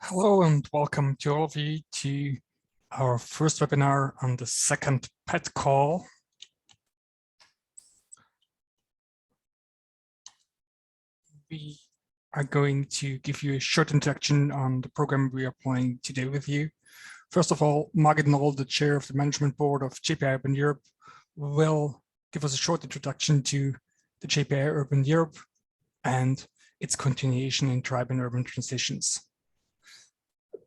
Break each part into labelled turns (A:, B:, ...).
A: Hello and welcome to all of you to our first webinar on the second PED call. We are going to give you a short introduction on the program we are planning today with you. First of all, Margit Noll, the chair of the management board of JPI Urban Europe, will give us a short introduction to the JPI Urban Europe and its continuation in tribe and urban transitions.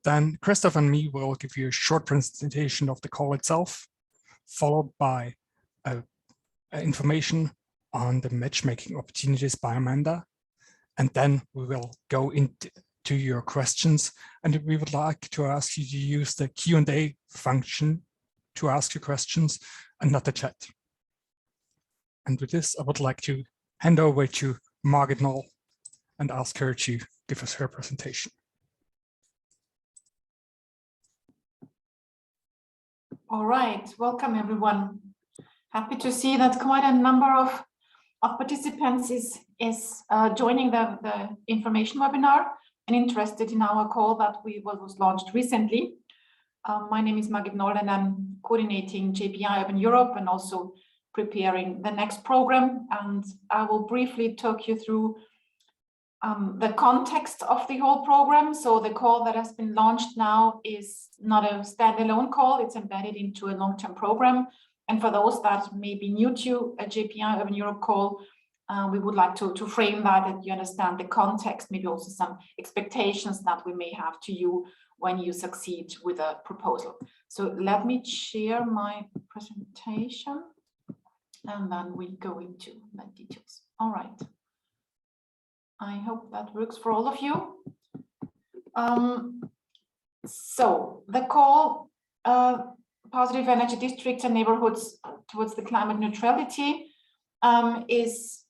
A: Then Christoph and me will give you a short presentation of the call itself, followed by information on the matchmaking opportunities by Amanda. And then we will go into your questions. And we would like to ask you to use the Q&A function to ask your questions and not the chat. And with this, I would like to hand over to Margit Noll and ask her to give us her presentation.
B: All right, welcome everyone. Happy to see that quite a number of participants is joining the information webinar and interested in our call that was launched recently. My name is Margit Noll and I'm coordinating JPI Urban Europe and also preparing the next program. And I will briefly talk you through the context of the whole program. So the call that has been launched now is not a standalone call, it's embedded into a long-term program. And for those that may be new to a JPI Urban Europe call, we would like to frame that you understand the context, maybe also some expectations that we may have to you when you succeed with a proposal. So let me share my presentation and then we go into the details. All right. I hope that works for all of you. So the call, Positive Energy Districts and Neighborhoods towards the Climate Neutrality is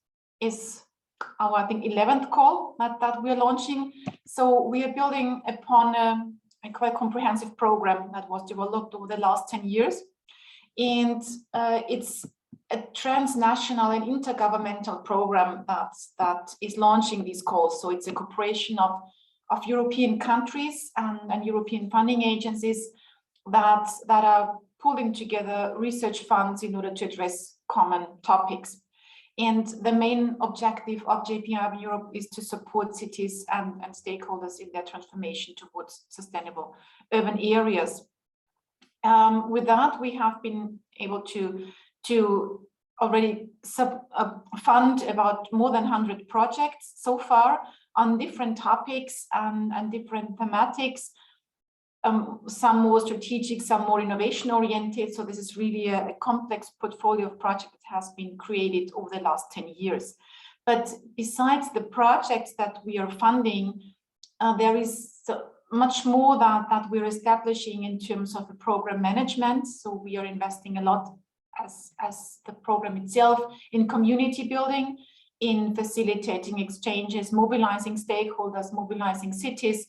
B: our, I think, 11th call that we're launching. So we are building upon a quite comprehensive program that was developed over the last 10 years. And it's a transnational and intergovernmental program that is launching these calls. So it's a cooperation of European countries and European funding agencies that are pulling together research funds in order to address common topics. And the main objective of JPI Urban Europe is to support cities and stakeholders in their transformation towards sustainable urban areas. With that, we have been able to already fund about more than 100 projects so far on different topics and different thematics, some more strategic, some more innovation oriented. So this is really a complex portfolio of projects that has been created over the last 10 years. But besides the projects that we are funding, there is much more that we're establishing in terms of the program management. So we are investing a lot as the program itself in community building, in facilitating exchanges, mobilizing stakeholders, mobilizing cities,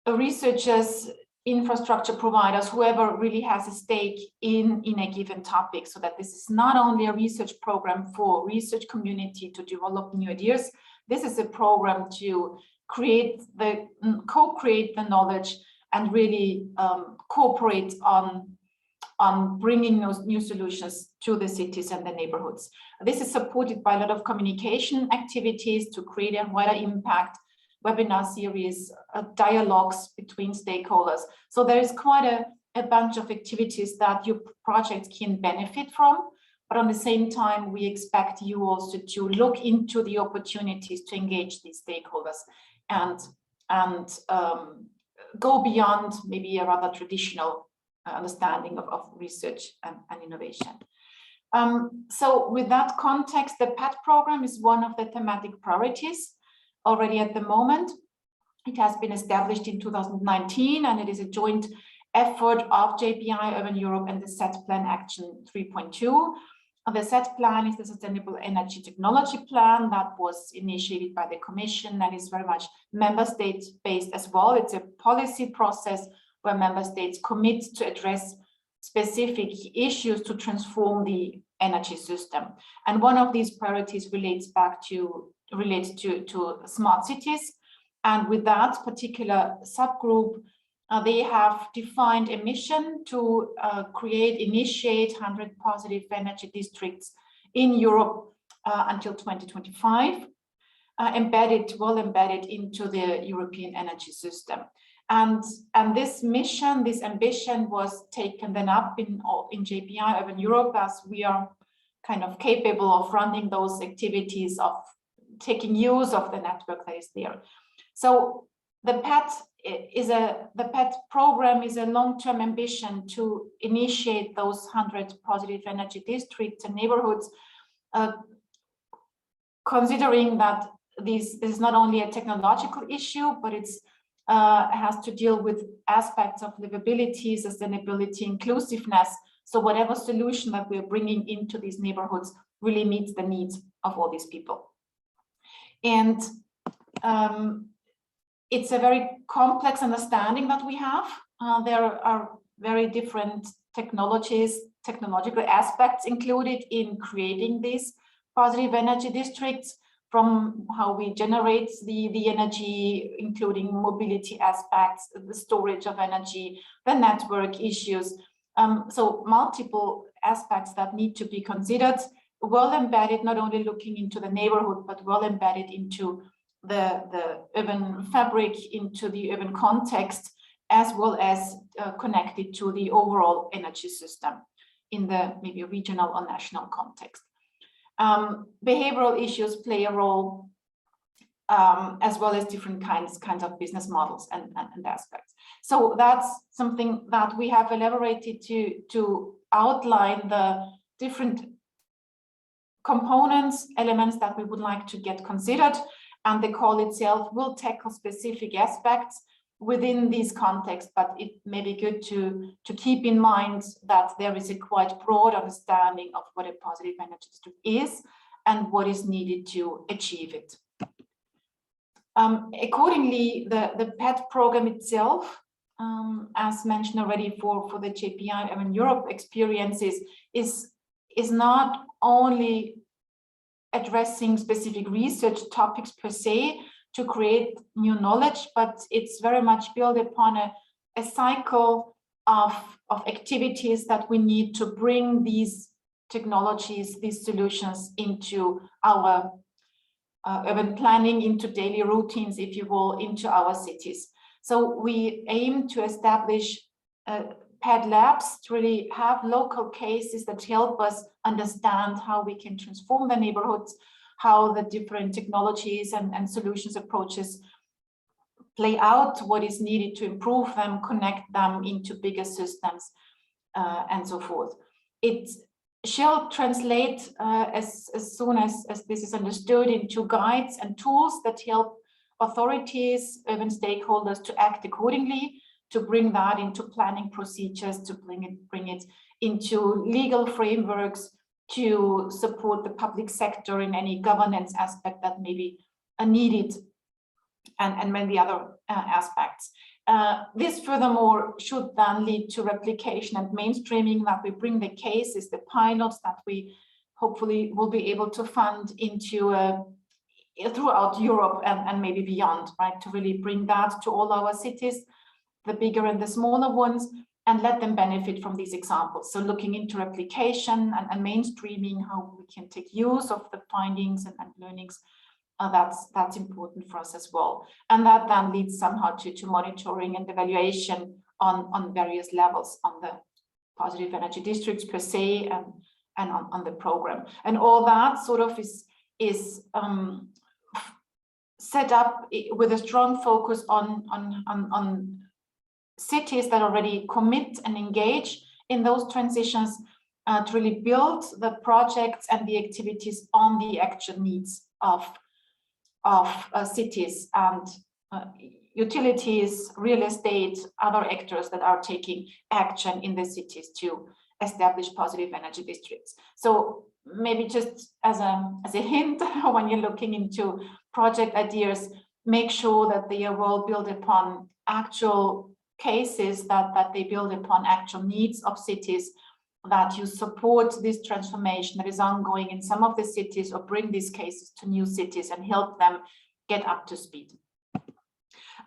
B: researchers, infrastructure providers, whoever really has a stake in a given topic, so that this is not only a research program for research community to develop new ideas. This is a program to co-create the knowledge and really cooperate on bringing those new solutions to the cities and the neighborhoods. This is supported by a lot of communication activities to create a wider impact, webinar series, dialogues between stakeholders. So there is quite a bunch of activities that your projects can benefit from. But on the same time, we expect you also to look into the opportunities to engage these stakeholders and go beyond maybe a rather traditional understanding of research and innovation. So with that context, the PED program is one of the thematic priorities already at the moment. It has been established in 2019 and it is a joint effort of JPI Urban Europe and the SET Plan Action 3.2. The SET Plan is the Sustainable Energy Technology Plan that was initiated by the Commission and is very much member state based as well. It's a policy process where member states commit to address specific issues to transform the energy system. And one of these priorities relates to smart cities. And with that particular subgroup, they have defined a mission to initiate 100 positive energy districts in Europe until 2025, well embedded into the European energy system. And this mission, this ambition was taken then up in JPI Urban Europe, as we are kind of capable of running those activities, of taking use of the network that is there. So the PED program is a long-term ambition to initiate those 100 positive energy districts and neighborhoods, considering that this is not only a technological issue, but it has to deal with aspects of livability, sustainability, inclusiveness. So whatever solution that we're bringing into these neighborhoods really meets the needs of all these people. And it's a very complex understanding that we have. There are very different technological aspects included in creating these positive energy districts, from how we generate the energy, including mobility aspects, the storage of energy, the network issues. So multiple aspects that need to be considered, well embedded, not only looking into the neighborhood, but well embedded into the urban fabric, into the urban context, as well as connected to the overall energy system in the maybe regional or national context. Behavioral issues play a role, as well as different kinds of business models and aspects. So that's something that we have elaborated to outline the different components, elements that we would like to get considered. And the call itself will tackle specific aspects within these contexts, but it may be good to keep in mind that there is a quite broad understanding of what a positive energy district is and what is needed to achieve it. Accordingly, the PED program itself, as mentioned already for the JPI Urban Europe experiences, is not only addressing specific research topics per se to create new knowledge, but it's very much built upon a cycle of activities that we need to bring these technologies, these solutions into our urban planning, into daily routines, if you will, into our cities. So we aim to establish PED labs to really have local cases that help us understand how we can transform the neighborhoods, how the different technologies and solutions approaches play out, what is needed to improve them, connect them into bigger systems, and so forth. It shall translate as soon as this is understood into guides and tools that help authorities, urban stakeholders to act accordingly, to bring that into planning procedures, to bring it into legal frameworks, to support the public sector in any governance aspect that may be needed, and many other aspects. This furthermore should then lead to replication and mainstreaming, that we bring the cases, the pilots that we hopefully will be able to fund into throughout Europe and maybe beyond, right? To really bring that to all our cities, the bigger and the smaller ones, and let them benefit from these examples. So looking into replication and mainstreaming, how we can take use of the findings and learnings, that's important for us as well. And that then leads somehow to monitoring and evaluation on various levels, on the positive energy districts per se, and on the program. And all that sort of is set up with a strong focus on cities that already commit and engage in those transitions, to really build the projects and the activities on the actual needs of cities and utilities, real estate, other actors that are taking action in the cities to establish positive energy districts. So maybe just as a hint, when you're looking into project ideas, make sure that they are well built upon actual cases, that they build upon actual needs of cities, that you support this transformation that is ongoing in some of the cities, or bring these cases to new cities and help them get up to speed.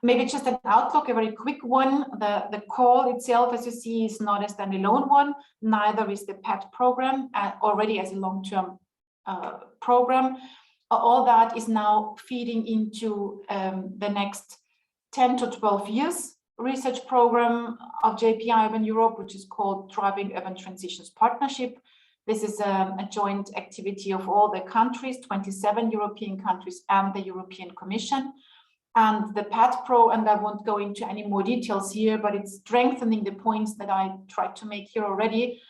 B: Maybe just an outlook, a very quick one. The call itself, as you see, is not a standalone one. Neither is the PED program, already as a long-term program. All that is now feeding into the next 10 to 12 years research program of JPI Urban Europe, which is called Driving Urban Transitions Partnership. This is a joint activity of all the countries, 27 European countries and the European Commission. And the PED Pro, and I won't go into any more details here, but it's strengthening the points that I tried to make here already.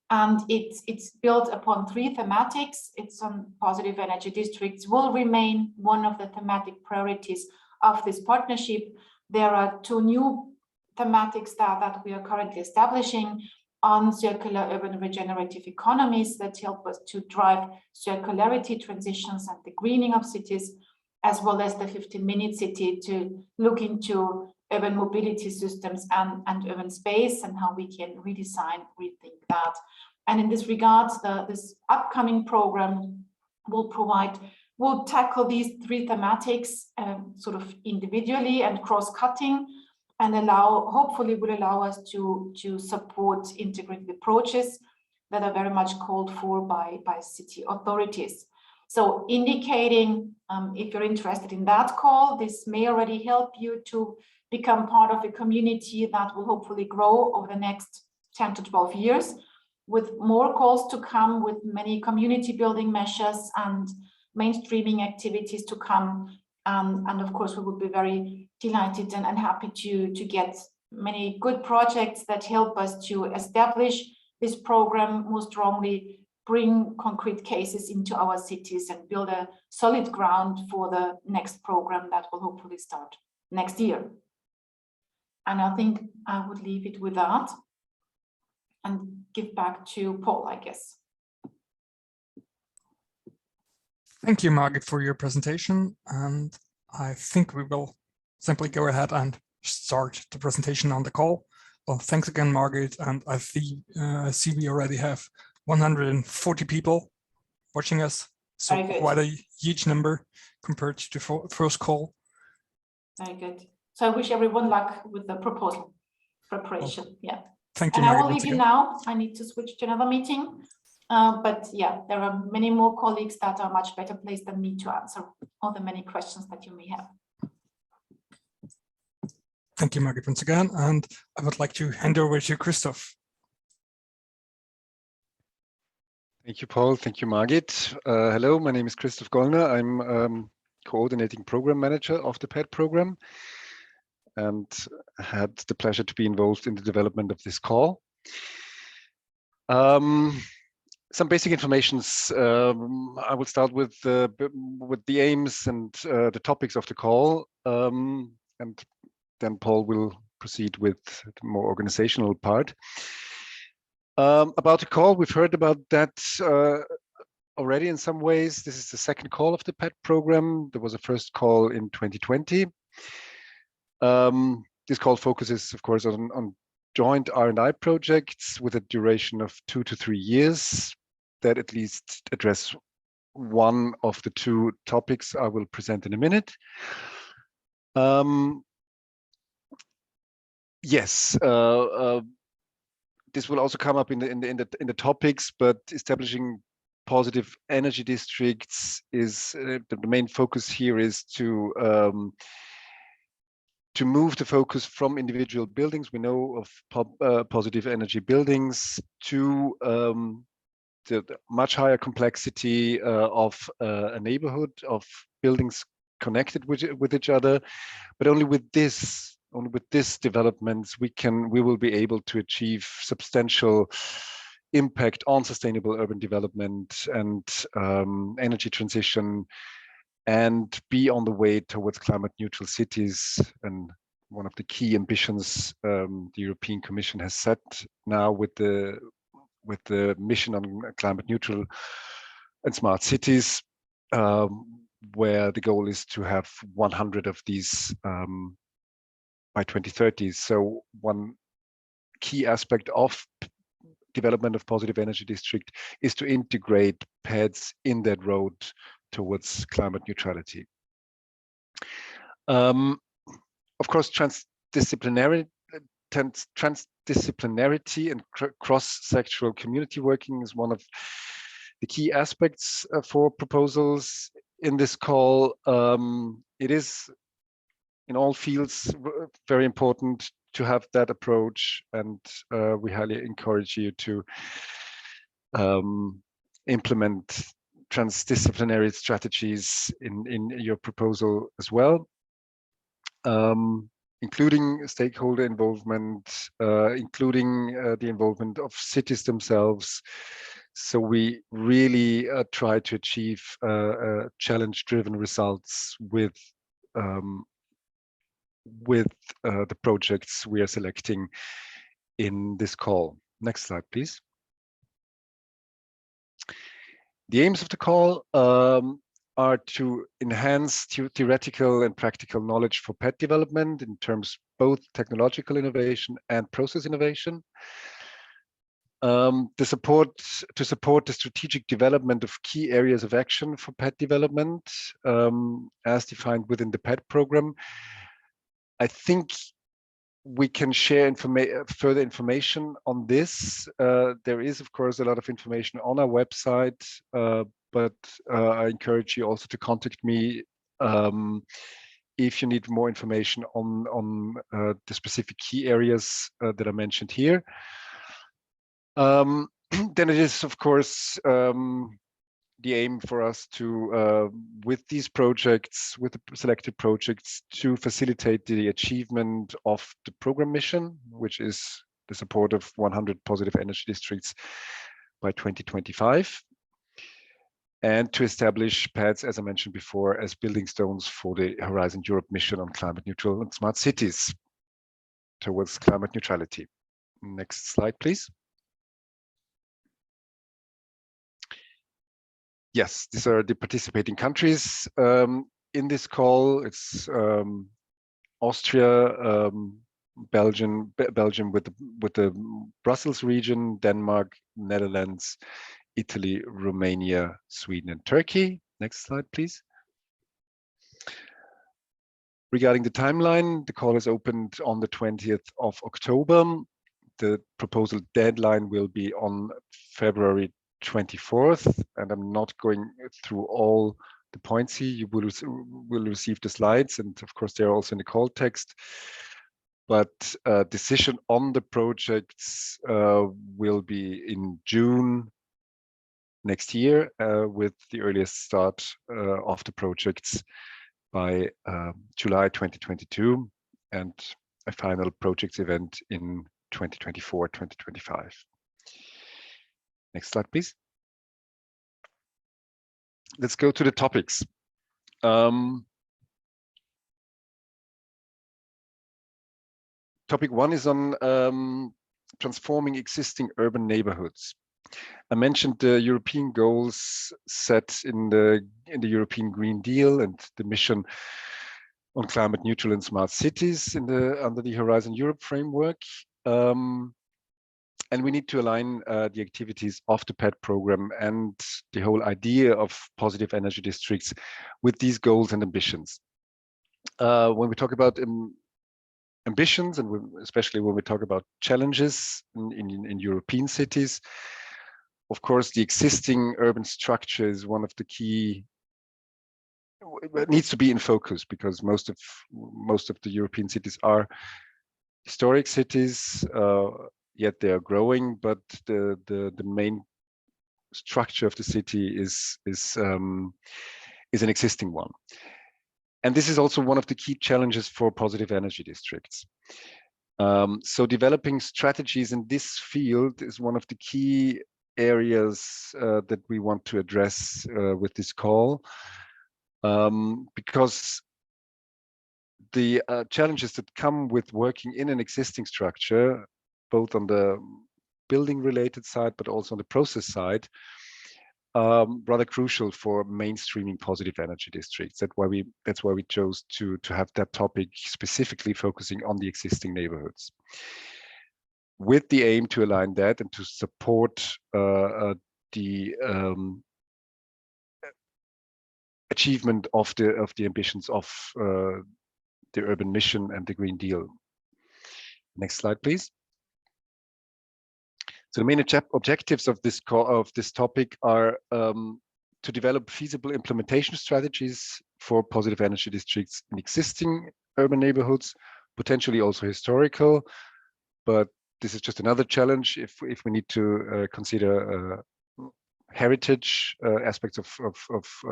B: And it's built upon 3 thematics. It's on positive energy districts, will remain one of the thematic priorities of this partnership. There are 2 new thematics that we are currently establishing on circular urban regenerative economies that help us to drive circularity transitions and the greening of cities, as well as the 15-minute city to look into urban mobility systems and urban space and how we can redesign, rethink that. And in this regard, this upcoming program will tackle these 3 thematics sort of individually and cross-cutting, and hopefully will allow us to support integrated approaches that are very much called for by city authorities. So indicating, if you're interested in that call, this may already help you to become part of a community that will hopefully grow over the next 10 to 12 years, with more calls to come, with many community building measures and mainstreaming activities to come. And of course, we would be very delighted and happy to get many good projects that help us to establish this program more strongly, bring concrete cases into our cities and build a solid ground for the next program that will hopefully start next year. And I think I would leave it with that and give back to Paul, I guess.
A: Thank you, Margit, for your presentation. And I think we will simply go ahead and start the presentation on the call. Well, thanks again, Margit. And I see we already have 140 people watching us. So quite a huge number compared to the first call. Very
B: good. So I wish everyone luck with the proposal preparation. Well, yeah.
A: Thank you,
B: and
A: Margit.
B: I will leave you now. I need to switch to another meeting. But yeah, there are many more colleagues that are much better placed than me to answer all the many questions that you may have.
A: Thank you, Margit, once again. And I would like to hand over to Christoph.
C: Thank you, Paul. Thank you, Margit. Hello, my name is Christoph Gollner. I'm coordinating program manager of the PED program and had the pleasure to be involved in the development of this call. Some basic informations. I will start with the aims and the topics of the call, and then Paul will proceed with the more organizational part. About the call, we've heard about that already in some ways. This is the second call of the PED program. There was a first call in 2020. This call focuses, of course, on joint R&I projects with a duration of 2 to 3 years that at least address one of the 2 topics I will present in a minute. Yes. This will also come up in the topics, but establishing positive energy districts is the main focus here is to move the focus from individual buildings. We know of positive energy buildings to the much higher complexity of a neighborhood of buildings connected with each other, but only with this developments we will be able to achieve substantial impact on sustainable urban development and energy transition, and be on the way towards climate neutral cities. And one of the key ambitions the European Commission has set now with the mission on climate neutral and smart cities, where the goal is to have 100 of these by 2030. So one key aspect of development of positive energy district is to integrate PEDs in that road towards climate neutrality. Of course, transdisciplinarity and cross-sectoral community working is one of the key aspects for proposals in this call. It is in all fields very important to have that approach, and we highly encourage you to implement transdisciplinary strategies in your proposal as well, including stakeholder involvement, including the involvement of cities themselves. So we really try to achieve challenge-driven results with the projects we are selecting in this call. Next slide, please. The aims of the call are to enhance theoretical and practical knowledge for PED development in terms both technological innovation and process innovation. To support the strategic development of key areas of action for PED development as defined within the PED program. I think we can share further information on this. There is, of course, a lot of information on our website, but I encourage you also to contact me if you need more information on the specific key areas that I mentioned here. Then it is, of course, the aim for us to, with these projects, with the selected projects, to facilitate the achievement of the program mission, which is the support of 100 positive energy districts by 2025, and to establish PEDs, as I mentioned before, as building stones for the Horizon Europe mission on climate neutral and smart cities towards climate neutrality. Next slide, please. Yes, these are the participating countries in this call. It's Austria, Belgium with the Brussels region, Denmark, Netherlands, Italy, Romania, Sweden, and Turkey. Next slide, please. Regarding the timeline, the call is opened on the 20th of October. The proposal deadline will be on February 24th, and I'm not going through all the points here. You will receive the slides, and of course they are also in the call text. But decision on the projects will be in June next year, with the earliest start of the projects by July 2022, and a final projects event in 2024-2025. Next slide, please. Let's go to the topics. Topic one is on transforming existing urban neighborhoods. I mentioned the European goals set in the European Green Deal and the mission on climate neutral and smart cities under the Horizon Europe framework. And we need to align the activities of the PED program and the whole idea of positive energy districts with these goals and ambitions. When we talk about ambitions, and especially when we talk about challenges in European cities, of course, the existing urban structure is one of the key. It needs to be in focus because most of the European cities are historic cities. Yet they are growing, but the main structure of the city is an existing one. And this is also one of the key challenges for positive energy districts. So developing strategies in this field is one of the key areas that we want to address with this call, because the challenges that come with working in an existing structure, both on the building related side, but also on the process side, rather crucial for mainstreaming positive energy districts. That's why we chose to have that topic specifically focusing on the existing neighborhoods, with the aim to align that and to support the achievement of the ambitions of the urban mission and the Green Deal. Next slide, please. So the main objectives of this topic are to develop feasible implementation strategies for positive energy districts in existing urban neighborhoods, potentially also historical, but this is just another challenge if we need to consider heritage, aspects of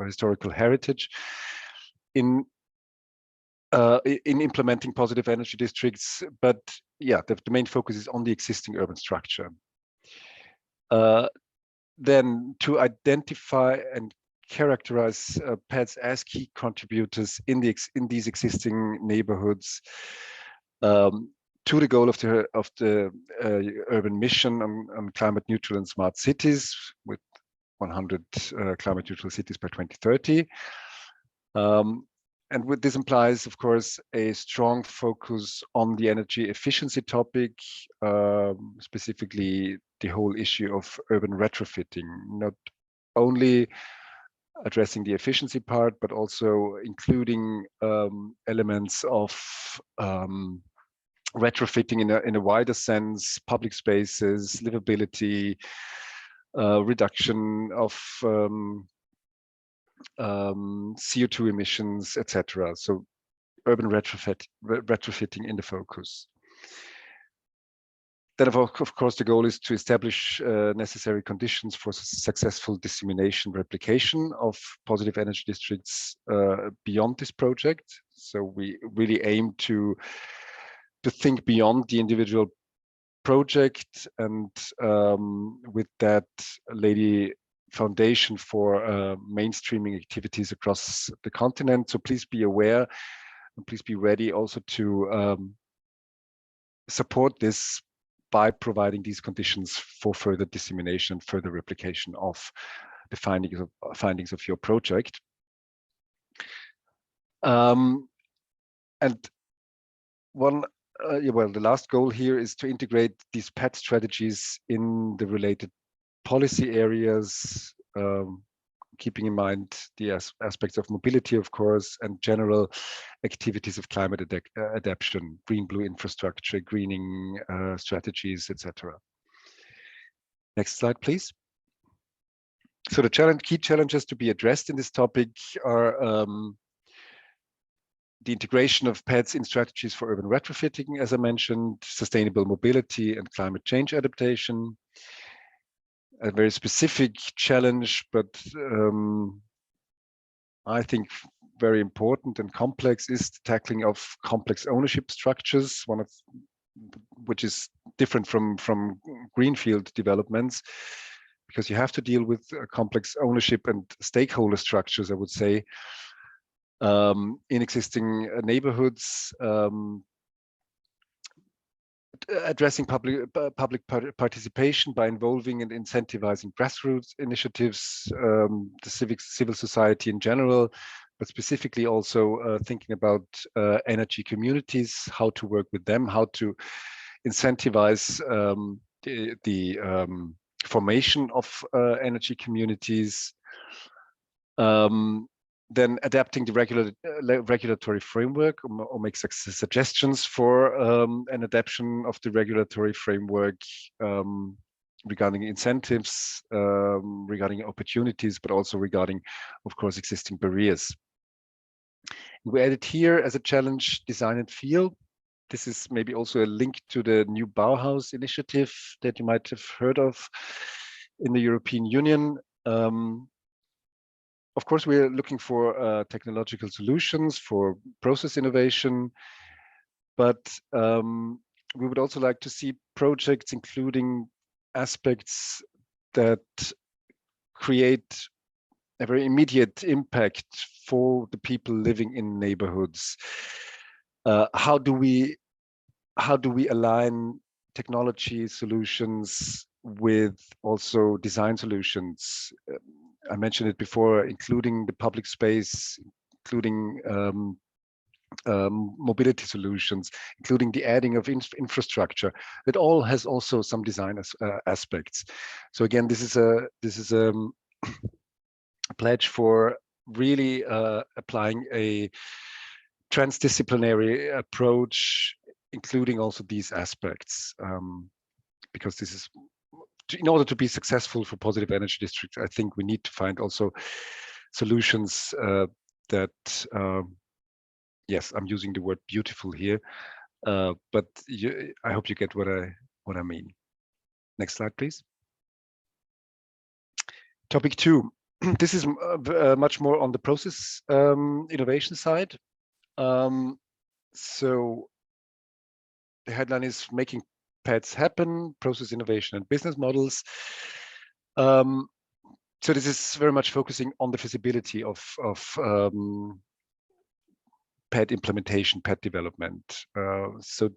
C: historical heritage in implementing positive energy districts. But yeah, the main focus is on the existing urban structure. Then to identify and characterize PEDs as key contributors in these existing neighborhoods to the goal of the urban mission on climate neutral and smart cities with 100 climate neutral cities by 2030. And what this implies, of course, a strong focus on the energy efficiency topic, specifically the whole issue of urban retrofitting, not only addressing the efficiency part, but also including elements of retrofitting in a wider sense, public spaces, livability, reduction of CO2 emissions, etc. So urban retrofitting in the focus. Then, of course, the goal is to establish necessary conditions for successful dissemination, replication of positive energy districts beyond this project. So we really aim to think beyond the individual project, and with that lay the foundation for mainstreaming activities across the continent. So please be aware and please be ready also to support this by providing these conditions for further dissemination, further replication of the findings of your project. And one, well, the last goal here is to integrate these PED strategies in the related policy areas, keeping in mind the aspects of mobility, of course, and general activities of climate adaptation, green-blue infrastructure, greening strategies, etc. Next slide, please. So the key challenges to be addressed in this topic are the integration of PEDs in strategies for urban retrofitting, as I mentioned, sustainable mobility and climate change adaptation. A very specific challenge, but I think very important and complex, is the tackling of complex ownership structures, which is different from greenfield developments, because you have to deal with complex ownership and stakeholder structures, I would say, in existing neighborhoods, addressing public participation by involving and incentivizing grassroots initiatives, the civil society in general, but specifically also thinking about energy communities, how to work with them, how to incentivize the formation of energy communities. Then adapting the regulatory framework, or make suggestions for an adaptation of the regulatory framework regarding incentives, regarding opportunities, but also regarding, of course, existing barriers. We added here as a challenge, design and feel. This is maybe also a link to the new Bauhaus initiative that you might have heard of in the European Union. Of course, we're looking for technological solutions for process innovation, but we would also like to see projects including aspects that create a very immediate impact for the people living in neighborhoods. How do we align technology solutions with also design solutions? I mentioned it before, including the public space, including mobility solutions, including the adding of infrastructure. That all has also some design aspects. So again, this is a pledge for really applying a transdisciplinary approach, including also these aspects, because this is, in order to be successful for positive energy districts, I think we need to find also solutions that, yes, I'm using the word beautiful here, but I hope you get what I mean. Next slide, please. Topic 2. This is much more on the process innovation side. So the headline is making PEDs happen, process innovation and business models. So this is very much focusing on the feasibility of PED implementation, PED development. So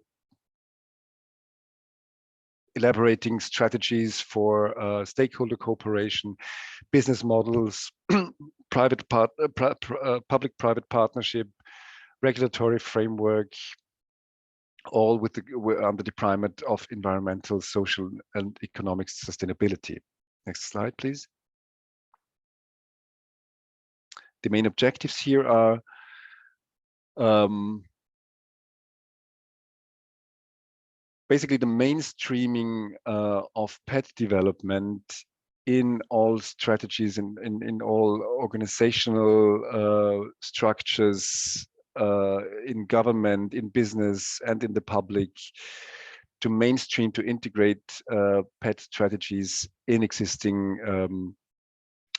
C: elaborating strategies for stakeholder cooperation, business models, public-private partnership, regulatory framework, all with under the primate of environmental, social, and economic sustainability. Next slide, please. The main objectives here are basically the mainstreaming of PED development in all strategies, in all organizational structures, in government, in business, and in the public, to mainstream, to integrate PED strategies in existing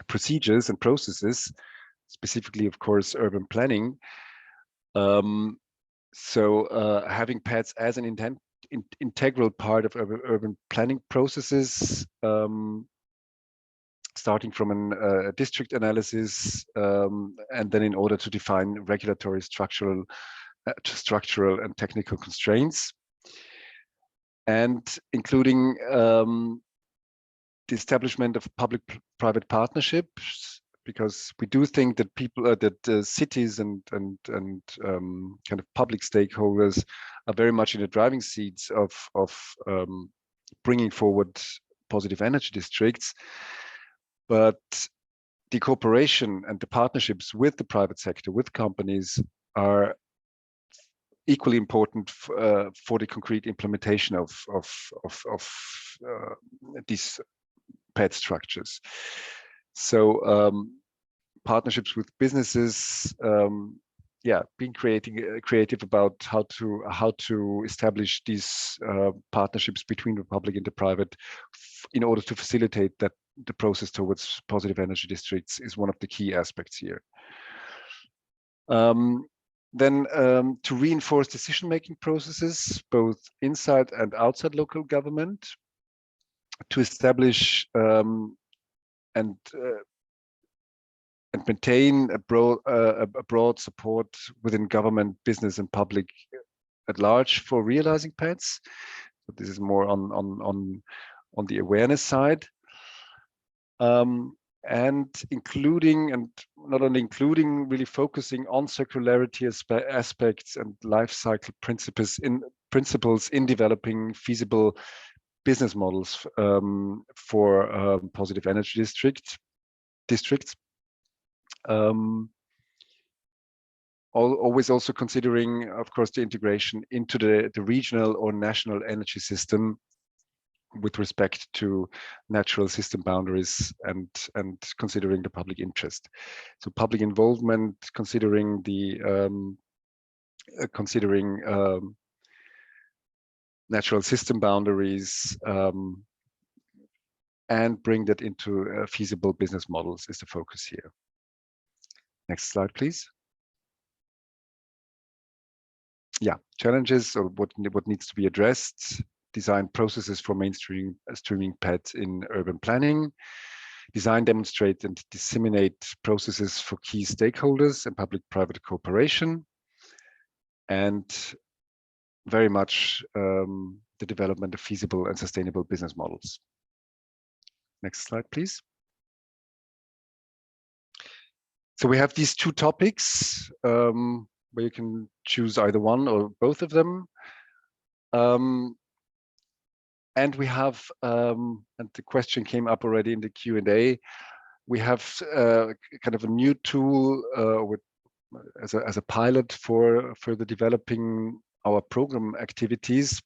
C: procedures and processes, specifically, of course, urban planning. So having PEDs as an integral part of urban planning processes, starting from a district analysis, and then in order to define regulatory, structural and technical constraints, and including the establishment of public-private partnerships, because we do think that cities and kind of public stakeholders are very much in the driving seats of bringing forward positive energy districts, but the cooperation and the partnerships with the private sector, with companies, are equally important for the concrete implementation of these PED structures. So partnerships with businesses, being creative about how to establish these partnerships between the public and the private in order to facilitate that the process towards positive energy districts is one of the key aspects here. Then to reinforce decision-making processes, both inside and outside local government, to establish and maintain a broad support within government, business, and public at large for realizing PEDs. So this is more on the awareness side, and including, and not only including, really focusing on circularity aspects and life cycle principles in developing feasible business models for positive energy districts. Always also considering, of course, the integration into the regional or national energy system with respect to natural system boundaries and considering the public interest. So public involvement, considering natural system boundaries, and bring that into feasible business models is the focus here. Next slide, please. Yeah, challenges, or what needs to be addressed: design processes for streaming PEDs in urban planning, design, demonstrate, and disseminate processes for key stakeholders and public-private cooperation, and very much the development of feasible and sustainable business models. Next slide, please. So we have these two topics where you can choose either one or both of them. And we have, and the question came up already in the Q&A, we have kind of a new tool with as a pilot for further developing our program activities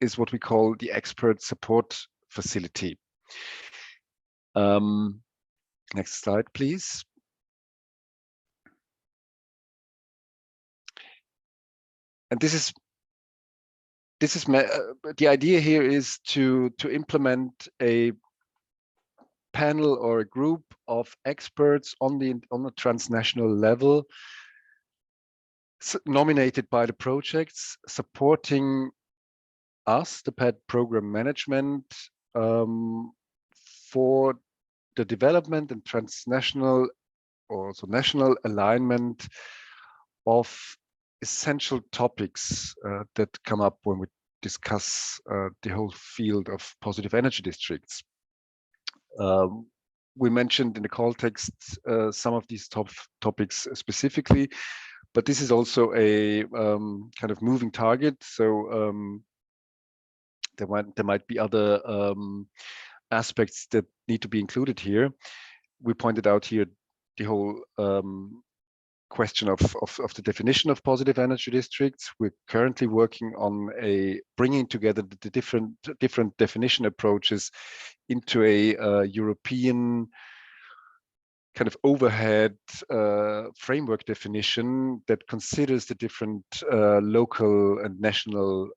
C: is what we call the expert support facility. Next slide, please. And this is the idea here is to implement a panel or a group of experts on a transnational level, nominated by the projects, supporting us, the PED program management, for the development and transnational or also national alignment of essential topics that come up when we discuss the whole field of positive energy districts. We mentioned in the call text some of these topics specifically, but this is also a kind of moving target. So there might be other aspects that need to be included here. We pointed out here the whole question of the definition of positive energy districts. We're currently working on bringing together the different definition approaches into a European kind of overhead framework definition that considers the different local and national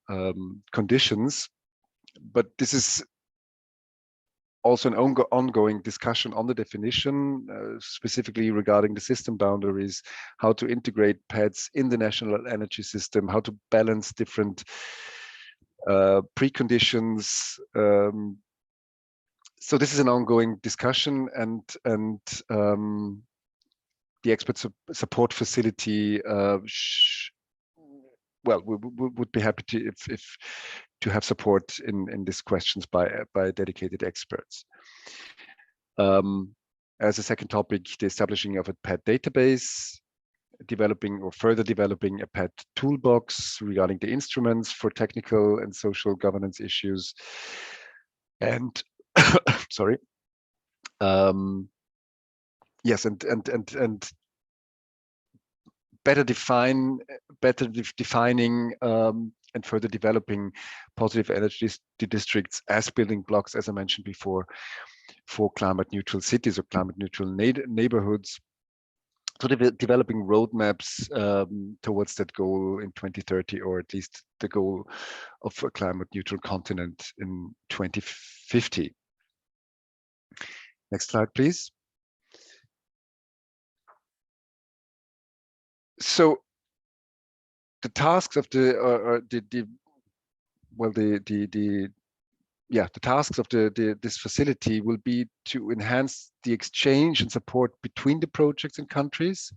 C: conditions. But this is also an ongoing discussion on the definition, specifically regarding the system boundaries, how to integrate PEDs in the national energy system, how to balance different preconditions. So this is an ongoing discussion, and the expert support facility, well, we would be happy to have support in these questions by dedicated experts. As a second topic, the establishing of a PED database, further developing a PED toolbox regarding the instruments for technical and social governance issues, and sorry, yes, and better defining and further developing positive energy districts as building blocks, as I mentioned before, for climate neutral cities or climate neutral neighborhoods. So developing roadmaps towards that goal in 2030, or at least the goal of a climate neutral continent in 2050. Next slide, please. So the tasks of the tasks of this facility will be to enhance the exchange and support between the projects and countries.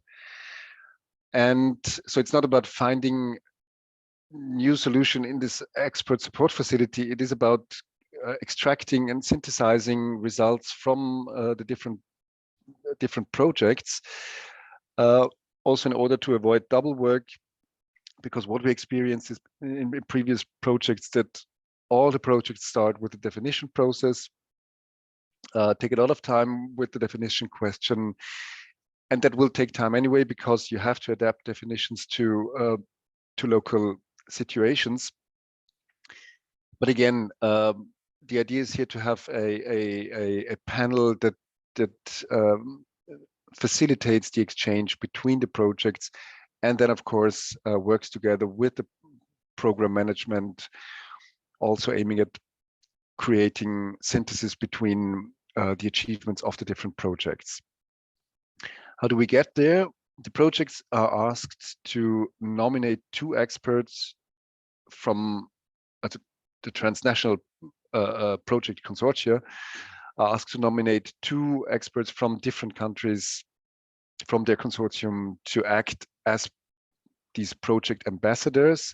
C: And so it's not about finding new solution in this expert support facility. It is about extracting and synthesizing results from the different projects, also in order to avoid double work. Because what we experienced is in previous projects that all the projects start with the definition process, take a lot of time with the definition question, and that will take time anyway because you have to adapt definitions to local situations. But again, the idea is here to have a panel that facilitates the exchange between the projects, and then, of course, works together with the program management, also aiming at creating synthesis between the achievements of the different projects. How do we get there? The projects are asked to nominate 2 experts from the transnational project consortia, are asked to nominate 2 experts from different countries from their consortium to act as these project ambassadors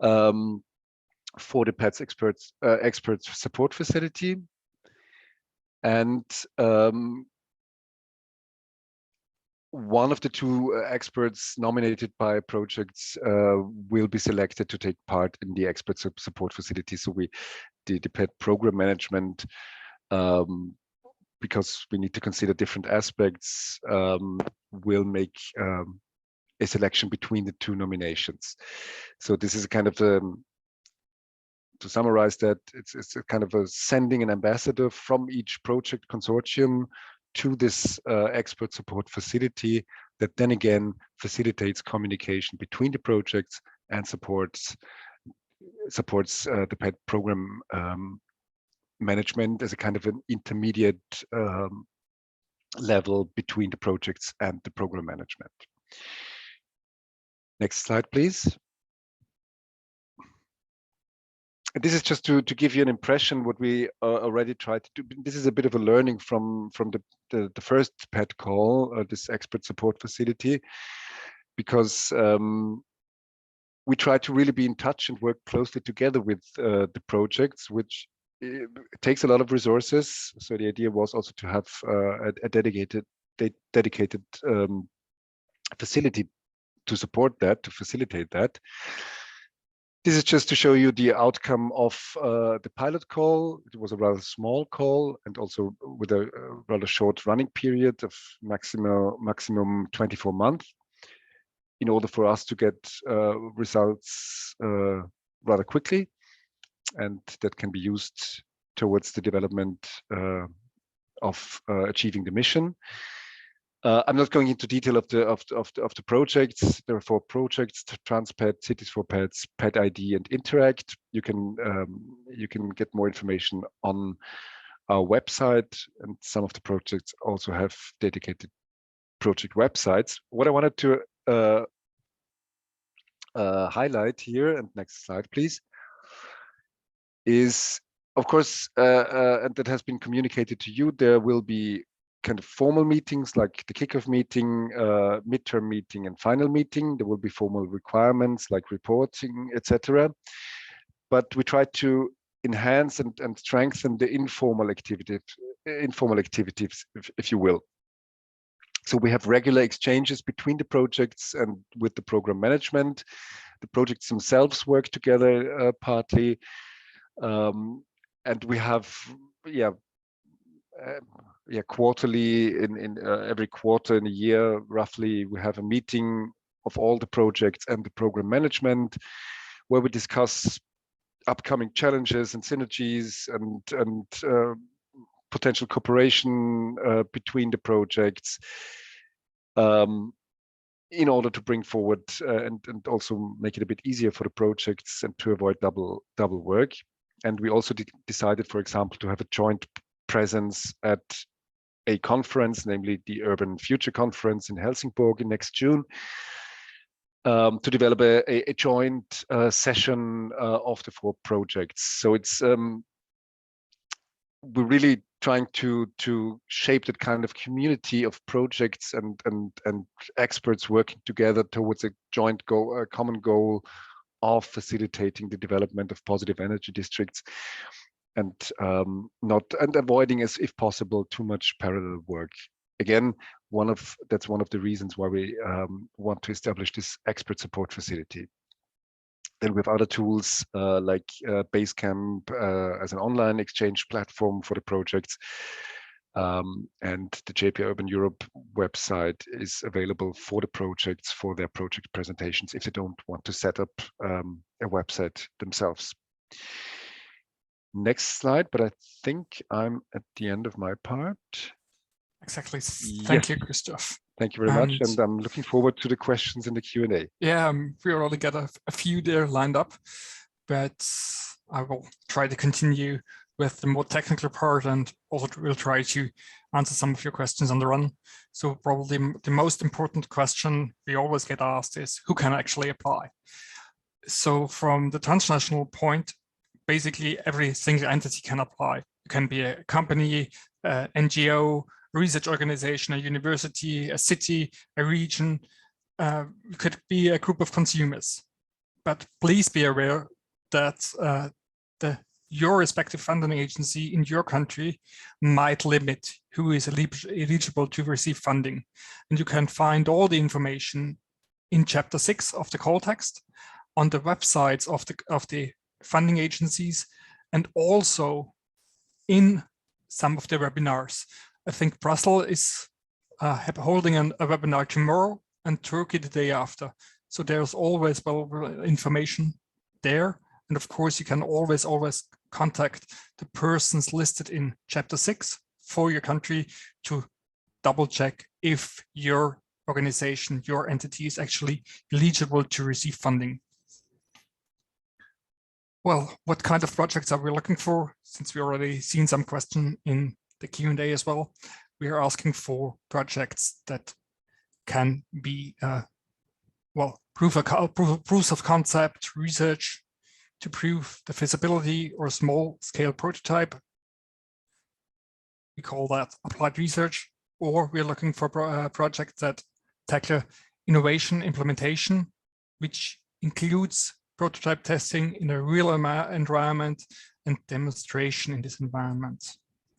C: for the PEDs experts support facility. And one of the 2 experts nominated by projects will be selected to take part in the expert support facility. So the PED program management, because we need to consider different aspects, will make a selection between the two nominations. So this is a kind of to summarize that, it's a kind of a sending an ambassador from each project consortium to this expert support facility that then again facilitates communication between the projects and supports the PED program management as a kind of an intermediate level between the projects and the program management. Next slide, please. This is just to give you an impression what we already tried to do. This is a bit of a learning from the first PED call, this expert support facility, because we try to really be in touch and work closely together with the projects, which takes a lot of resources. So the idea was also to have a dedicated facility to support that, to facilitate that. This is just to show you the outcome of the pilot call. It was a rather small call and also with a rather short running period of maximum 24 months in order for us to get results rather quickly, and that can be used towards the development of achieving the mission. I'm not going into detail of the projects. There are 4 projects: TransPED, Cities for Pets, PED ID, and Interact. You can get more information on our website, and some of the projects also have dedicated project websites. What I wanted to highlight here, and next slide, please, is, of course, and that has been communicated to you, there will be kind of formal meetings like the kickoff meeting, midterm meeting, and final meeting. There will be formal requirements like reporting, etc. But we try to enhance and strengthen the informal activities, if you will. So we have regular exchanges between the projects and with the program management. The projects themselves work together partly, and we have quarterly, in every quarter in a year roughly, we have a meeting of all the projects and the program management where we discuss upcoming challenges and synergies and potential cooperation between the projects in order to bring forward and also make it a bit easier for the projects and to avoid double work. And we also decided, for example, to have a joint presence at a conference, namely the Urban Future Conference in Helsingborg in next June, to develop a joint session of the 4 projects. So it's we're really trying to shape that kind of community of projects and experts working together towards a joint goal, a common goal of facilitating the development of positive energy districts, and avoiding, as if possible, too much parallel work. Again, that's one of the reasons why we want to establish this expert support facility. Then we have other tools like Basecamp as an online exchange platform for the projects, and the JPI Urban Europe website is available for the projects for their project presentations if they don't want to set up a website themselves. Next slide, but I think I'm at the end of my part.
A: Exactly. Thank you, Christoph.
C: Thank you very much, and I'm looking forward to the questions in the Q&A.
A: Yeah, we already got a few there lined up, but I will try to continue with the more technical part, and also will try to answer some of your questions on the run. So probably the most important question we always get asked is, who can actually apply? So from the transnational point, basically every single entity can apply. It can be a company, NGO, research organization, a university, a city, a region. It could be a group of consumers. But please be aware that your respective funding agency in your country might limit who is eligible to receive funding. And you can find all the information in Chapter 6 of the call text, on the websites of the funding agencies, and also in some of the webinars. I think Brussels is holding a webinar tomorrow and Turkey the day after. So there's always valuable information there. And of course, you can always contact the persons listed in Chapter 6 for your country to double check if your organization, your entity is actually eligible to receive funding. Well, what kind of projects are we looking for? Since we already seen some question in the Q&A as well, we are asking for projects that can be, proofs of concept, research to prove the feasibility, or small-scale prototype. We call that applied research. Or we're looking for projects that tackle innovation implementation, which includes prototype testing in a real environment and demonstration in this environment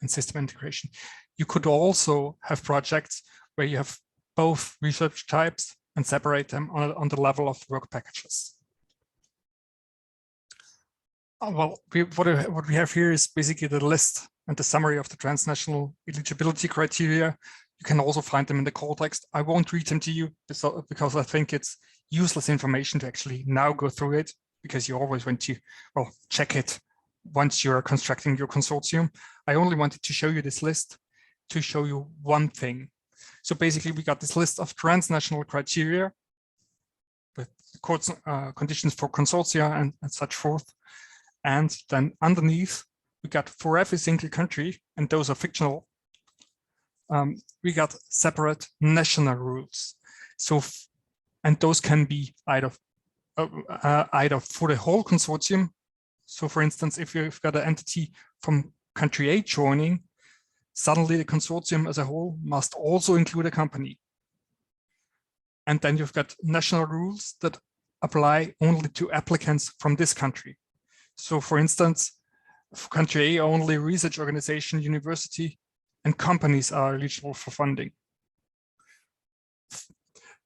A: and system integration. You could also have projects where you have both research types and separate them on the level of work packages. Well, what we have here is basically the list and the summary of the transnational eligibility criteria. You can also find them in the call text. I won't read them to you because I think it's useless information to actually now go through it, because you always want to, check it once you're constructing your consortium. I only wanted to show you this list to show you one thing. So basically, we got this list of transnational criteria with conditions for consortia and such forth. And then underneath, we got for every single country, and those are fictional, we got separate national rules. So, and those can be either for the whole consortium. So for instance, if you've got an entity from country A joining, suddenly the consortium as a whole must also include a company. And then you've got national rules that apply only to applicants from this country. So for instance, for country A, only research organization, university, and companies are eligible for funding.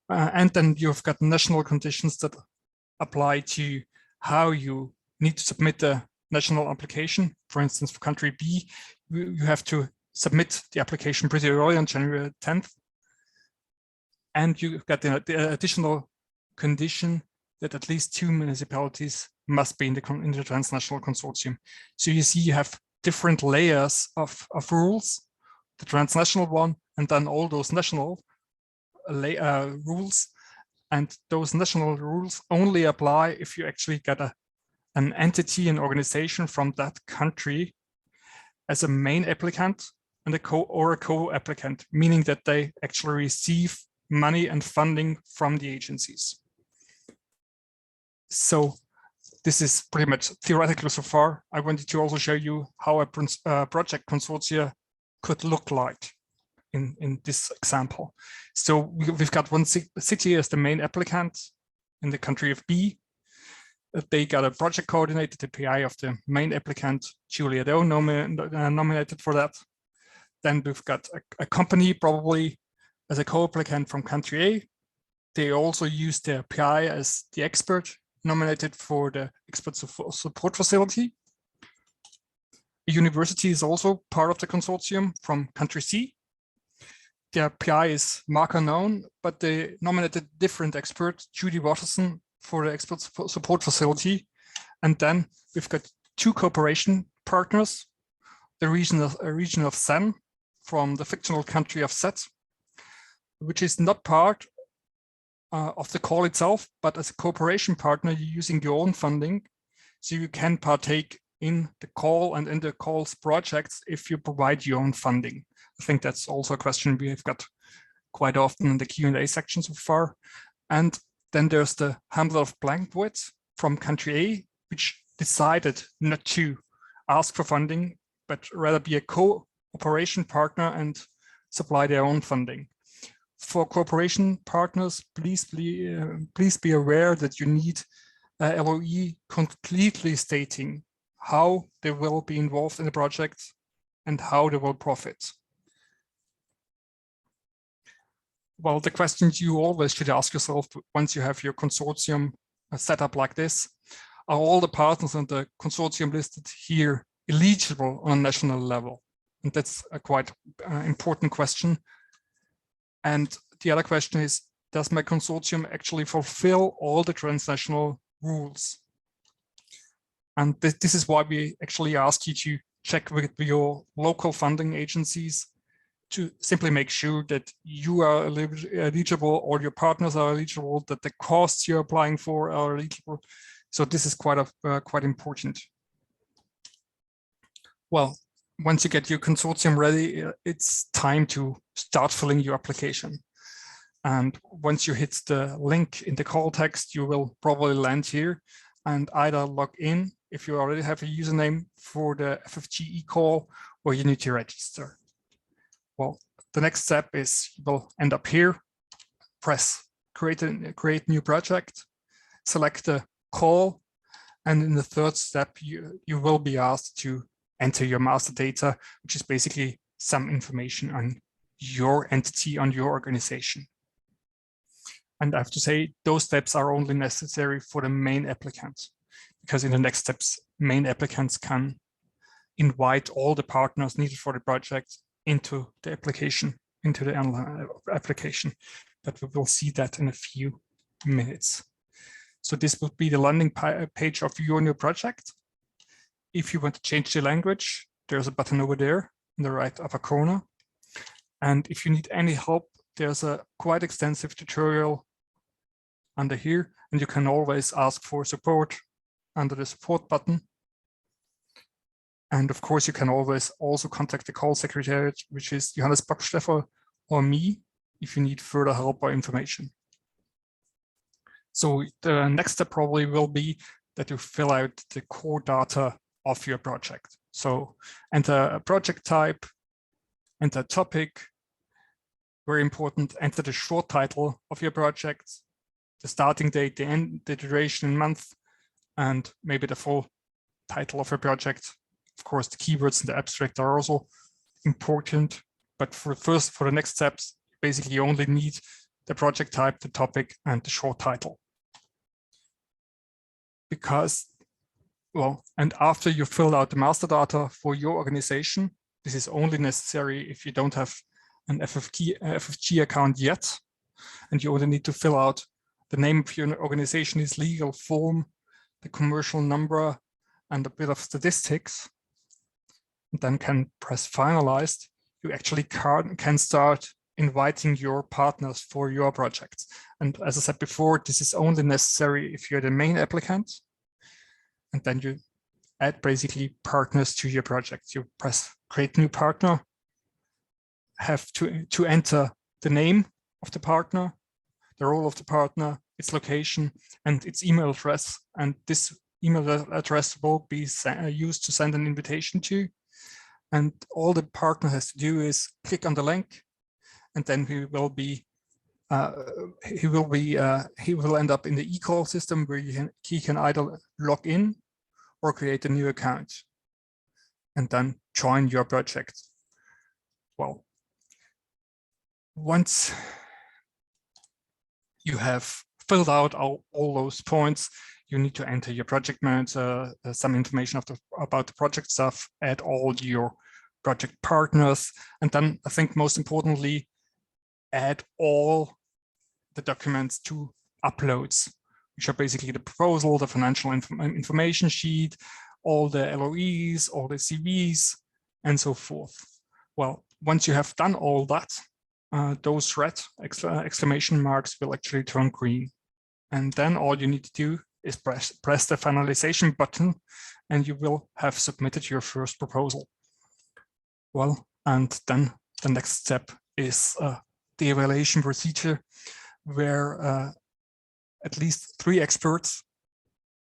A: And then you've got national conditions that apply to how you need to submit the national application. For instance, for country B, you have to submit the application pretty early on January 10th. And you've got the additional condition that at least 2 municipalities must be in the transnational consortium. So you see, you have different layers of rules, the transnational one, and then all those national rules. And those national rules only apply if you actually get an entity, an organization from that country as a main applicant and a co-applicant, meaning that they actually receive money and funding from the agencies. So this is pretty much theoretical so far. I wanted to also show you how a project consortia could look like in this example. So we've got one city as the main applicant in the country of B. They got a project coordinator, the PI of the main applicant, Julia Doe, nominated for that. Then we've got a company probably as a co-applicant from country A. They also use their PI as the expert nominated for the expert support facility. The university is also part of the consortium from country C. Their PI is marker known, but they nominated different experts, Judy Watterson for the expert support facility. And then we've got 2 cooperation partners, the region of Sen from the fictional country of Set, which is not part of the call itself, but as a cooperation partner, you're using your own funding. So you can partake in the call and in the call's projects if you provide your own funding. I think that's also a question we have got quite often in the Q&A section so far. And then there's the Hamlet of Blankwood from country A, which decided not to ask for funding, but rather be a cooperation partner and supply their own funding. For cooperation partners, please be aware that you need a LOE completely stating how they will be involved in the project and how they will profit. Well, the questions you always should ask yourself once you have your consortium set up like this, are all the partners in the consortium listed here eligible on a national level? And that's a quite important question. And the other question is, does my consortium actually fulfill all the transnational rules? And this is why we actually ask you to check with your local funding agencies to simply make sure that you are eligible or your partners are eligible, that the costs you're applying for are eligible. So this is quite important. Well, once you get your consortium ready, it's time to start filling your application. And once you hit the link in the call text, you will probably land here and either log in if you already have a username for the FFGE call, or you need to register. Well, the next step is you will end up here, press create new project, select the call, and in the third step, you will be asked to enter your master data, which is basically some information on your entity, on your organization. And I have to say, those steps are only necessary for the main applicant, because in the next steps, main applicants can invite all the partners needed for the project into the application, but we will see that in a few minutes. So this would be the landing page of your new project. If you want to change the language, there's a button over there in the right upper corner. And if you need any help, there's a quite extensive tutorial under here, and you can always ask for support under the support button. And of course, you can always also contact the call secretariat, which is Johannes Bocksteffer or me, if you need further help or information. So the next step probably will be that you fill out the core data of your project. So enter a project type, enter a topic, very important, enter the short title of your project, the starting date, the end, the duration in month, and maybe the full title of your project. Of course, the keywords in the abstract are also important, but for the next steps, basically you only need the project type, the topic, and the short title. Because, well, and after you filled out the master data for your organization, this is only necessary if you don't have an FFG account yet, and you only need to fill out the name of your organization, its legal form, the commercial number, and a bit of statistics, and then can press finalized. You actually can start inviting your partners for your projects. And as I said before, this is only necessary if you're the main applicant, and then you add basically partners to your project. You press create new partner, have to enter the name of the partner, the role of the partner, its location, and its email address. And this email address will be used to send an invitation to. And all the partner has to do is click on the link, and then he will end up in the e-call system where he can either log in or create a new account and then join your project. Well, once you have filled out all those points, you need to enter your project manager, some information about the project stuff, add all your project partners, and then I think most importantly, add all the documents to uploads, which are basically the proposal, the financial information sheet, all the LOEs, all the CVs, and so forth. Well, once you have done all that, those red exclamation marks will actually turn green. And then all you need to do is press the finalization button, and you will have submitted your first proposal. Well, and then the next step is the evaluation procedure, where at least 3 experts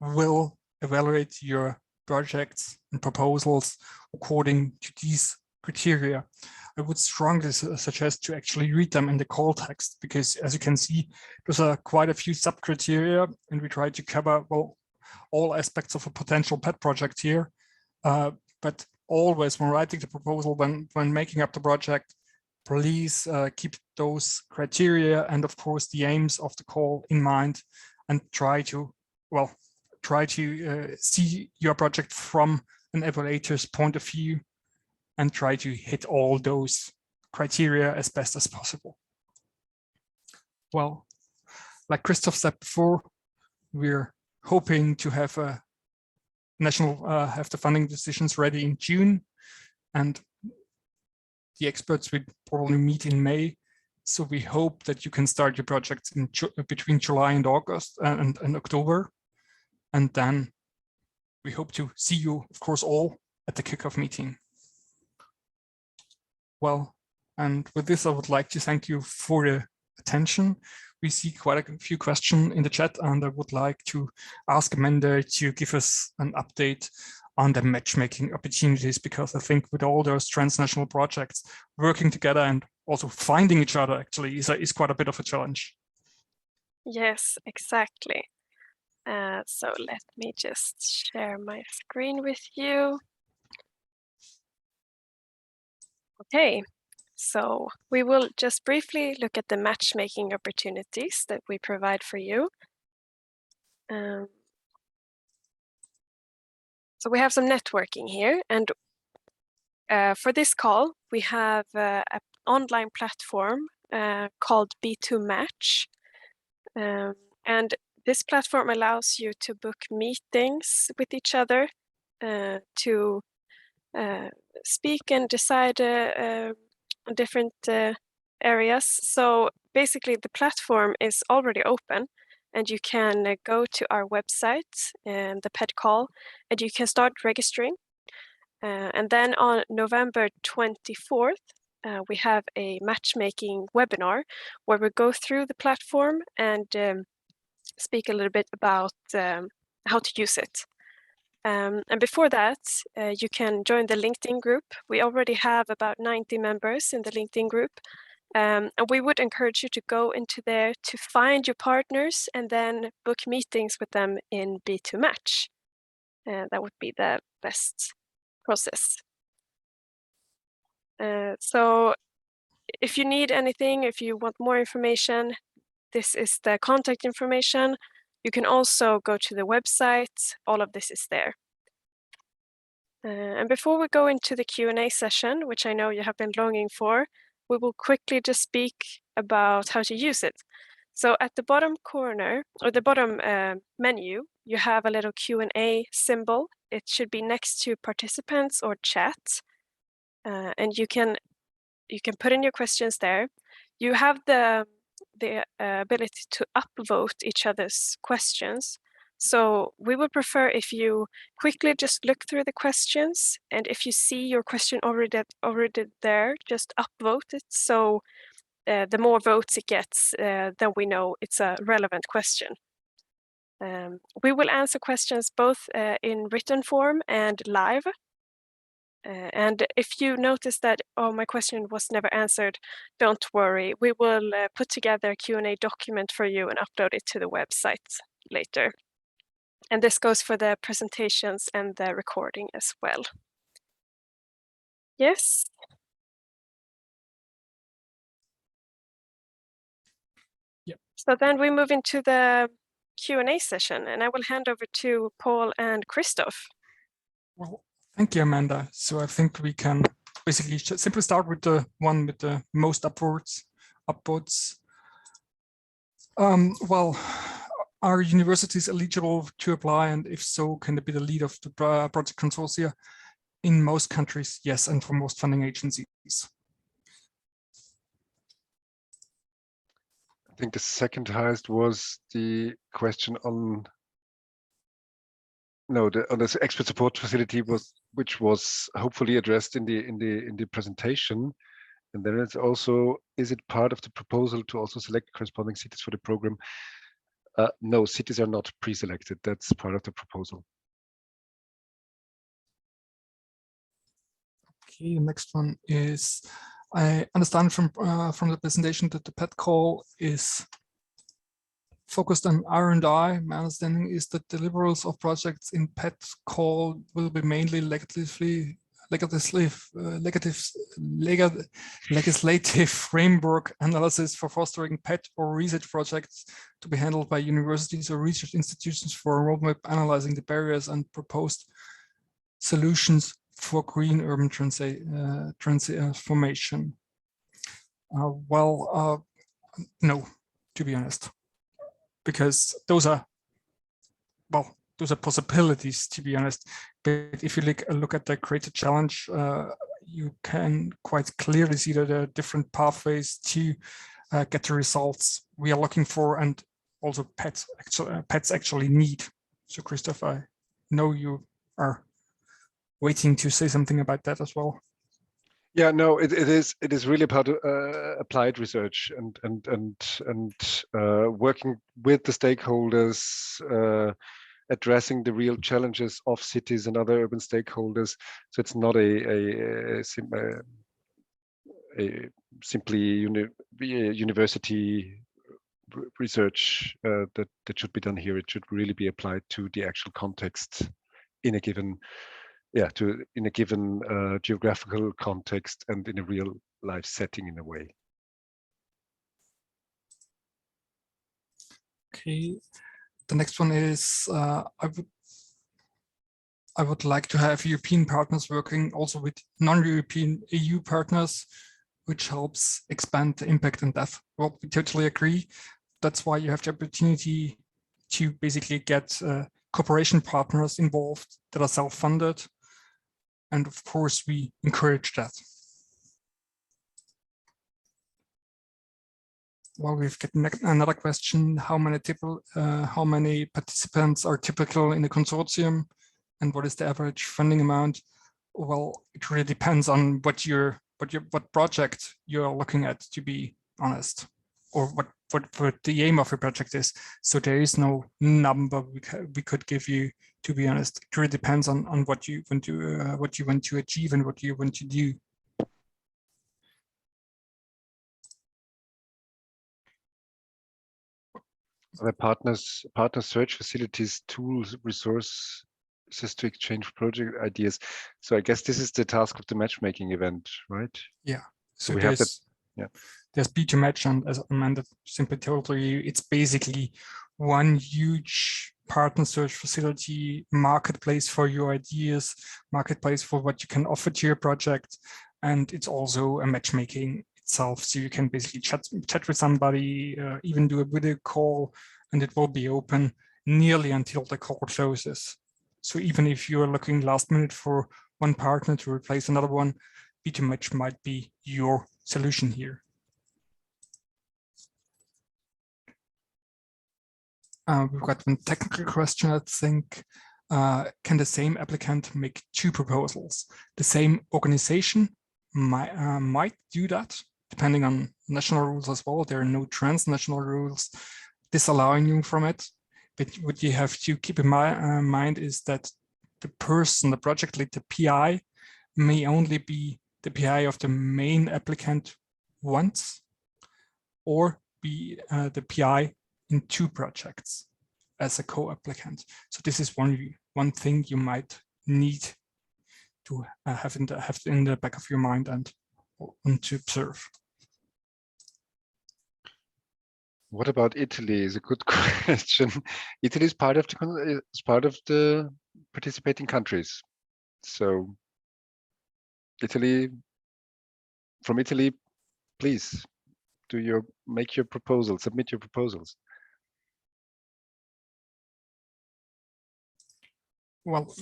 A: will evaluate your projects and proposals according to these criteria. I would strongly suggest to actually read them in the call text, because as you can see, there's quite a few sub-criteria, and we try to cover, well, all aspects of a potential PED project here. But always when writing the proposal, when making up the project, please keep those criteria and of course the aims of the call in mind, and try to see your project from an evaluator's point of view and try to hit all those criteria as best as possible. Well, like Christoph said before, we're hoping to have a have the funding decisions ready in June, and the experts will probably meet in May. So we hope that you can start your projects in between July and August and October. And then we hope to see you, of course, all at the kickoff meeting. Well, and with this, I would like to thank you for the attention. We see quite a few questions in the chat, and I would like to ask Amanda to give us an update on the matchmaking opportunities, because I think with all those transnational projects working together and also finding each other actually is quite a bit of a challenge.
D: Yes, exactly. So let me just share my screen with you. Okay, so we will just briefly look at the matchmaking opportunities that we provide for you. So we have some networking here, and for this call, we have an online platform called B2 Match. And this platform allows you to book meetings with each other to speak and decide on different areas. So basically the platform is already open, and you can go to our website and the PED call, and you can start registering. And then on November 24th, we have a matchmaking webinar where we go through the platform and speak a little bit about how to use it. And before that, you can join the LinkedIn group. We already have about 90 members in the LinkedIn group. And we would encourage you to go into there to find your partners and then book meetings with them in B2 Match. That would be the best process. So if you need anything, if you want more information, this is the contact information. You can also go to the website. All of this is there. And before we go into the Q&A session, which I know you have been longing for, we will quickly just speak about how to use it. So at the bottom corner, or the bottom menu, you have a little Q&A symbol. It should be next to participants or chat. And you can put in your questions there. You have the ability to upvote each other's questions. So we would prefer if you quickly just look through the questions, and if you see your question already there, just upvote it. So the more votes it gets, then we know it's a relevant question. We will answer questions both in written form and live. And if you notice that, oh, my question was never answered, don't worry. We will put together a Q&A document for you and upload it to the website later. And this goes for the presentations and the recording as well. Yes.
A: Yep.
D: So then we move into the Q&A session, and I will hand over to Paul and Christoph.
A: Well, thank you, Amanda. So I think we can basically simply start with the one with the most upvotes. Well, are universities eligible to apply? And if so, can they be the lead of the project consortia? In most countries, yes, and for most funding agencies.
C: I think the second highest was the question on on the expert support facility, which was hopefully addressed in the presentation. And then it's also, is it part of the proposal to also select corresponding cities for the program? No, cities are not pre-selected. That's part of the proposal.
A: Okay, the next one is, I understand from the presentation that the PED call is focused on R&I. My understanding is that deliverables of projects in PED call will be mainly legislative framework analysis for fostering PED or research projects to be handled by universities or research institutions for a roadmap analyzing the barriers and proposed solutions for green urban transformation. No, to be honest. because those are, well, those are possibilities, to be honest. But if you look at the created challenge, you can quite clearly see that there are different pathways to get the results we are looking for, and also PEDs actually need. So Christoph, I know you are waiting to say something about that as well.
C: Yeah, no, it is really about applied research and working with the stakeholders, addressing the real challenges of cities and other urban stakeholders. So it's not a simply university research that should be done here. It should really be applied to the actual context in a given, geographical context and in a real life setting in a way.
A: Okay, the next one is I would like to have European partners working also with non-European EU partners, which helps expand the impact and depth. Well, we totally agree. That's why you have the opportunity to basically get cooperation partners involved that are self-funded. And of course, we encourage that. Well, we've got another question: how many participants are typical in the consortium, and what is the average funding amount? Well, it really depends on what project you're looking at, to be honest, or what the aim of a project is. So there is no number we could give you, to be honest. It really depends on what you want to achieve and what you want to do.
C: The partner search facilities, tools, resources to exchange project ideas. So I guess this is the task of the matchmaking event, right?
A: Yeah. So
C: we have that.
A: Yeah. There's B2Match, and as Amanda simply told you, it's basically one huge partner search facility, marketplace for your ideas, marketplace for what you can offer to your project, and it's also a matchmaking itself. So you can basically chat with somebody, even do a video call, and it will be open nearly until the call closes. So even if you are looking last minute for one partner to replace another one, B2Match might be your solution here. We've got one technical question, I think. Can the same applicant make two proposals? The same organization might do that, depending on national rules as well. There are no transnational rules disallowing you from it. But what you have to keep in mind is that the person, the project lead, the PI, may only be the PI of the main applicant once, or be the PI in two projects as a co-applicant. So this is one thing you might need to have in the back of your mind and to observe.
C: What about Italy? Is a good question. Italy is part of the participating countries. So from Italy, please make your proposal, submit your proposals.
A: Well,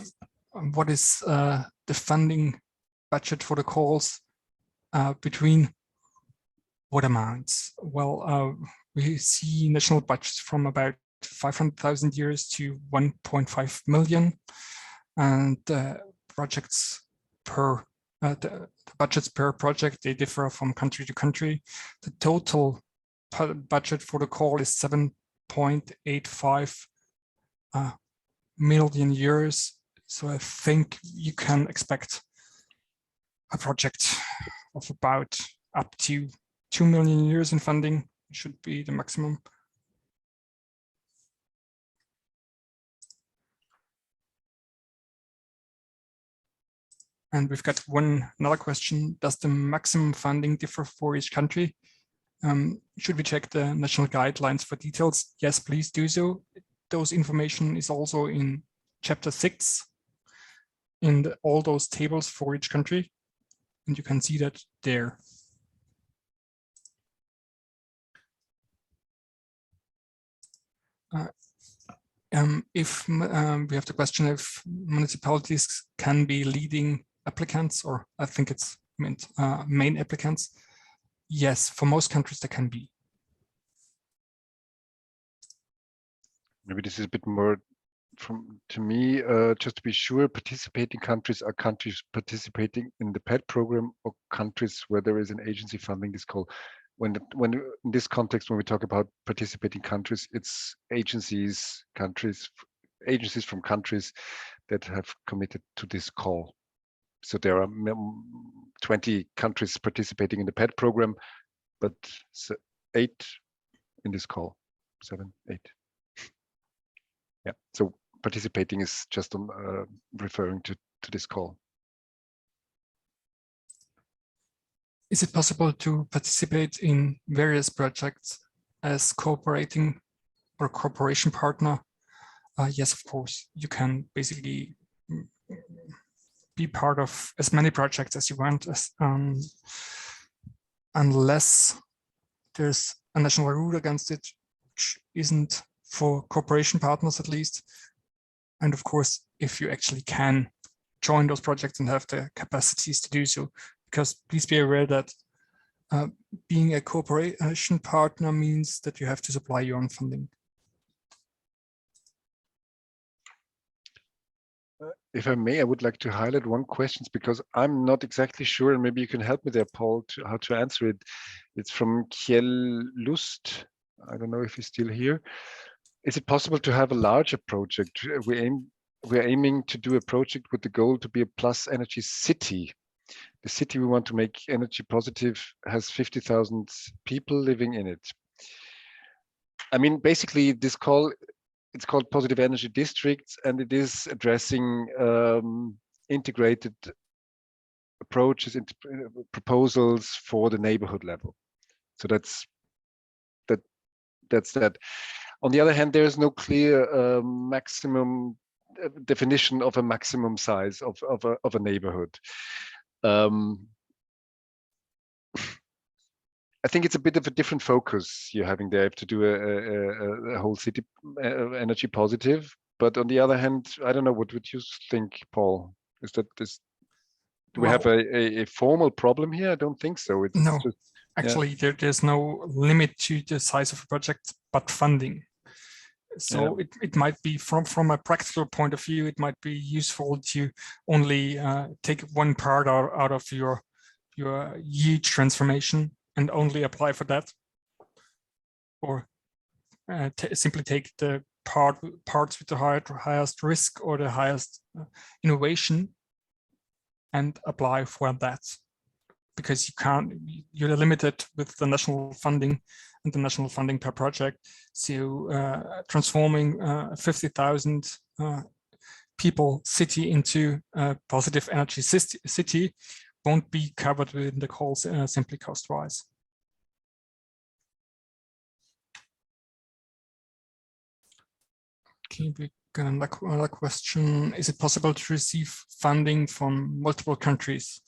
A: what is the funding budget for the calls between what amounts? Well, we see national budgets from about 500,000 euros to 1.5 million, and projects per the budgets per project, they differ from country to country. The total budget for the call is 7.85 million euros. So I think you can expect a project of about up to 2 million euros in funding. Should be the maximum. And we've got another question. Does the maximum funding differ for each country? Should we check the national guidelines for details? Yes, please do so. Those information is also in chapter 6 in all those tables for each country. And you can see that there. If we have the question if municipalities can be leading applicants, or I think it's meant main applicants. Yes, for most countries they can be.
C: Maybe this is a bit more to me, just to be sure, participating countries are countries participating in the PED program or countries where there is an agency funding this call. When in this context, when we talk about participating countries, it's agencies from countries that have committed to this call. So there are 20 countries participating in the PED program, but 8 in this call, 7, 8. Yeah, so participating is just referring to this call.
A: Is it possible to participate in various projects as cooperating or cooperation partner? Yes, of course. You can basically be part of as many projects as you want, unless there's a national rule against it, which isn't for cooperation partners at least. And of course, if you actually can join those projects and have the capacities to do so, because please be aware that being a cooperation partner means that you have to supply your own funding.
C: If I may, I would like to highlight one question because I'm not exactly sure, and maybe you can help me there, Paul, how to answer it. It's from Kjell Lust. I don't know if he's still here. Is it possible to have a larger project? We're aiming to do a project with the goal to be a plus energy city. The city we want to make energy positive has 50,000 people living in it. I mean, basically this call, it's called Positive Energy Districts, and it is addressing integrated approaches, proposals for the neighborhood level. So that's that. On the other hand, there is no clear maximum definition of a maximum size of a neighborhood. I think it's a bit of a different focus you're having there to do a whole city energy positive. But on the other hand, I don't know, what would you think, Paul? Is that this? Do we have a formal problem here? I don't think so. It's
A: no,
C: just,
A: actually, there's no limit to the size of a project, but funding. So it might be from a practical point of view, it might be useful to only take one part out of your huge transformation and only apply for that, or simply take the parts with the highest risk or the highest innovation and apply for that, because you're limited with the national funding and the national funding per project. So transforming 50,000 people city into a positive energy city won't be covered within the calls simply cost-wise. Okay, we got another question. Is it possible to receive funding from multiple countries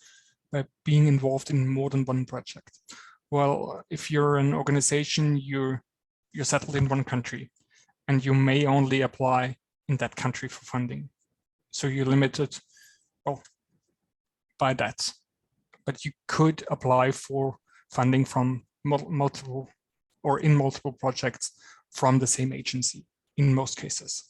A: by being involved in more than one project? Well, if you're an organization, you're settled in one country, and you may only apply in that country for funding. So you're limited, well, by that. But you could apply for funding from multiple or in multiple projects from the same agency in most cases.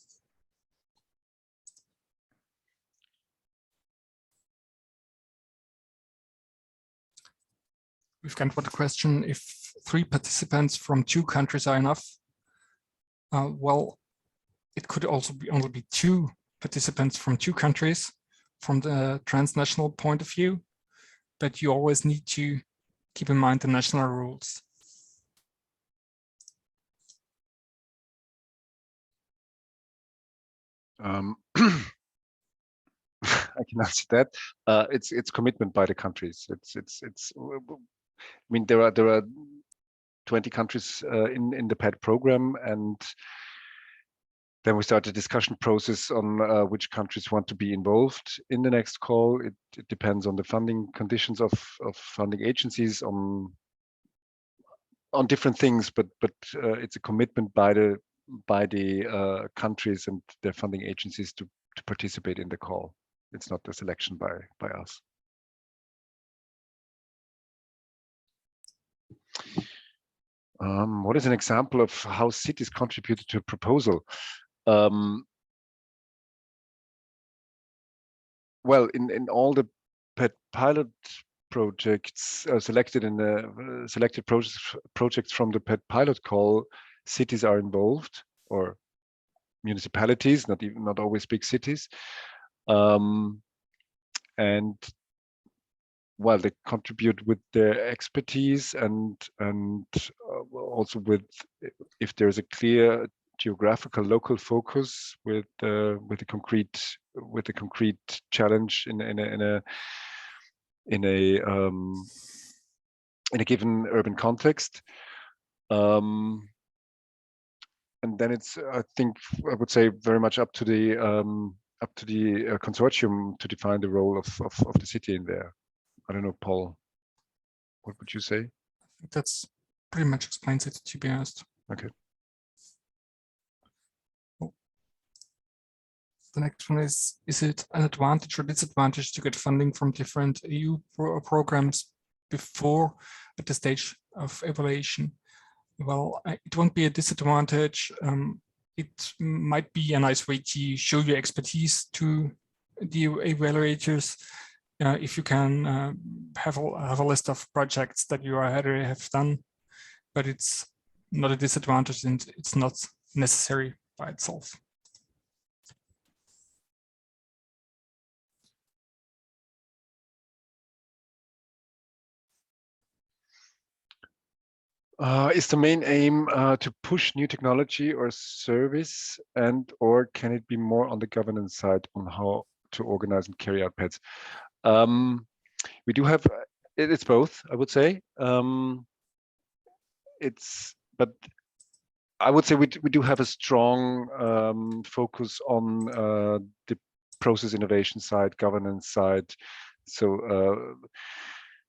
A: We've got one question: if 3 participants from 2 countries are enough? Well, it could also only be 2 participants from 2 countries from the transnational point of view, but you always need to keep in mind the national rules.
C: I can answer that. It's commitment by the countries. I mean, there are 20 countries in the PED program, and then we start a discussion process on which countries want to be involved in the next call. It depends on the funding conditions of funding agencies, on different things, but it's a commitment by the by the countries and their funding agencies to participate in the call. It's not a selection by us. What is an example of how cities contributed to a proposal? Well, in all the PED pilot projects selected in the selected projects from the PED Pilot Call, cities are involved, or municipalities, not always big cities, and well, they contribute with their expertise and also with, if there is a clear geographical local focus with a concrete challenge in a given urban context. And then it's, I would say, very much up to the consortium to define the role of the city in there. I don't know, Paul, what would you say?
A: I think that's pretty much explains it, to be honest.
C: Okay.
A: The next one is it an advantage or disadvantage to get funding from different EU programs before at the stage of evaluation? Well, it won't be a disadvantage. It might be a nice way to show your expertise to the evaluators. If you can have a list of projects that you already have done, but it's not a disadvantage and it's not necessary by itself.
C: Is the main aim to push new technology or service, or can it be more on the governance side on how to organize and carry out PEDs? We do have, it's both, I would say. But I would say we do have a strong focus on the process innovation side, governance side. So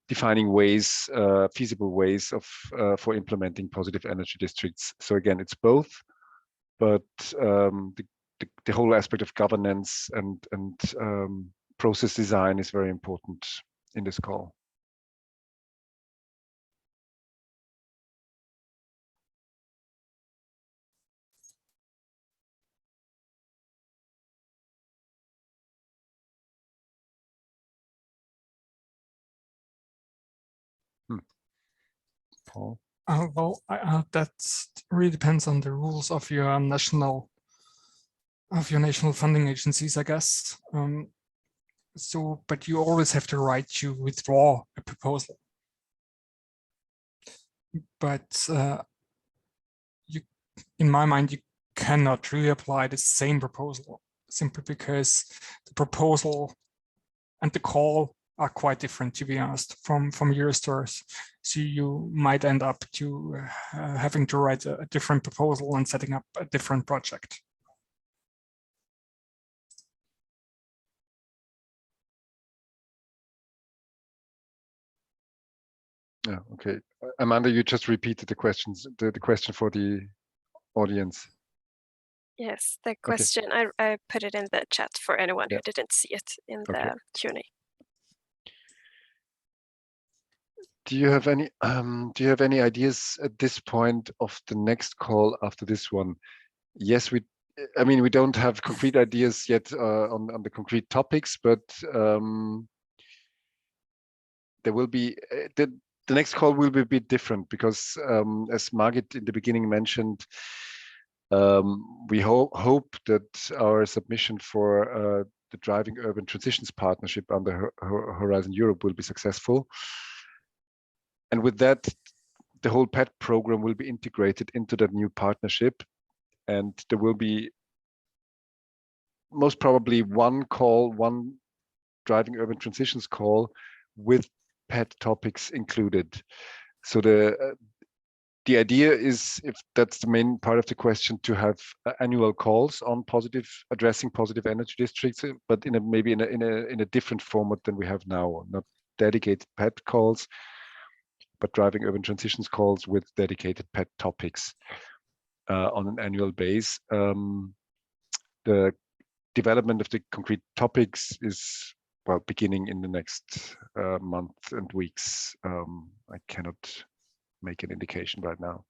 C: defining ways, feasible ways for implementing positive energy districts. So again, it's both, but the whole aspect of governance and process design is very important in this call. Paul?
A: Well, that really depends on the rules of your national funding agencies, I guess. But you always have the right to withdraw a proposal. But in my mind, you cannot really apply the same proposal simply because the proposal and the call are quite different, to be honest, from Eurostars. So you might end up to having to write a different proposal and setting up a different project.
C: Yeah, okay. Amanda, you just repeated the questions, the question for the audience.
D: Yes, the question, okay. I put it in the chat for anyone who didn't see it in the Q&A.
C: Do you have any ideas at this point of the next call after this one? Yes, we don't have concrete ideas yet on the concrete topics, but there will be the next call will be a bit different because as Margit in the beginning mentioned, we hope that our submission for the Driving Urban Transitions Partnership under Horizon Europe will be successful. And with that, the whole PED program will be integrated into that new partnership. And there will be most probably one Driving Urban Transitions call with PED topics included. So the idea is, if that's the main part of the question, to have annual calls on addressing positive energy districts, but maybe in a different format than we have now, not dedicated PED calls, but Driving Urban Transitions calls with dedicated PED topics. on an annual basis. The development of the concrete topics is, well, beginning in the next month and weeks. I cannot make an indication right now.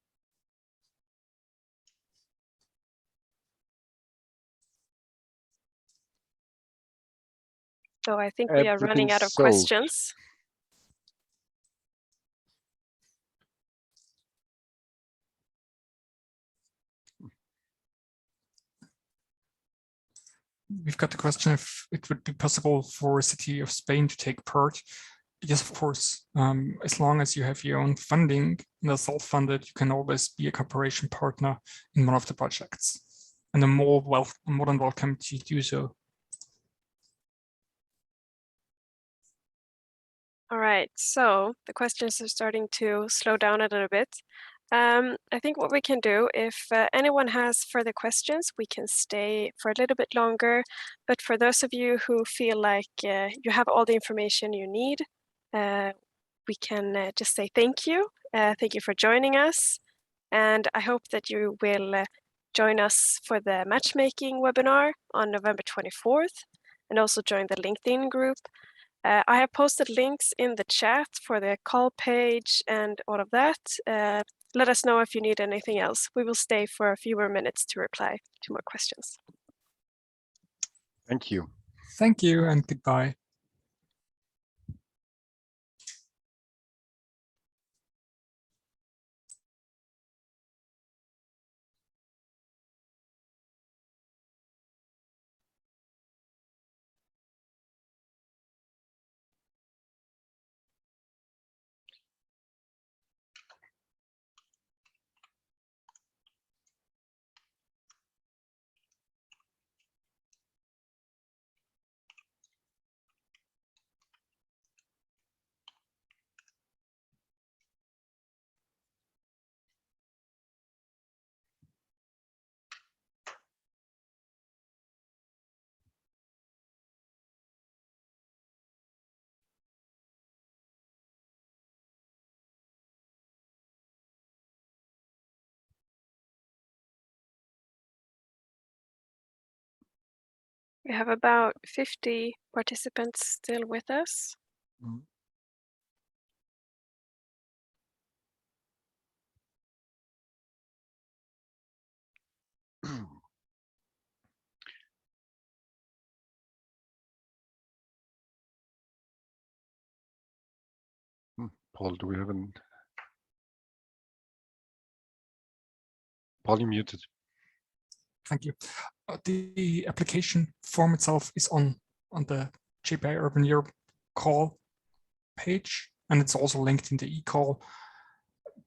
D: So I think we are running out of questions.
A: We've got the question if it would be possible for a city of Spain to take part. Yes, of course. As long as you have your own funding and are self-funded, you can always be a cooperation partner in one of the projects. And I'm more than welcome to do so.
D: All right, so the questions are starting to slow down a little bit. I think what we can do, if anyone has further questions, we can stay for a little bit longer. But for those of you who feel like you have all the information you need, we can just say thank you. Thank you for joining us. And I hope that you will join us for the matchmaking webinar on November 24th, and also join the LinkedIn group. I have posted links in the chat for the call page and all of that. Let us know if you need anything else. We will stay for a few more minutes to reply to more questions.
C: Thank you.
A: Thank you and goodbye.
D: We have about 50 participants still with us.
C: Paul, do we have an... Paul, you muted.
A: Thank you. The application form itself is on the JPI Urban Europe call page, and it's also linked in the e-call,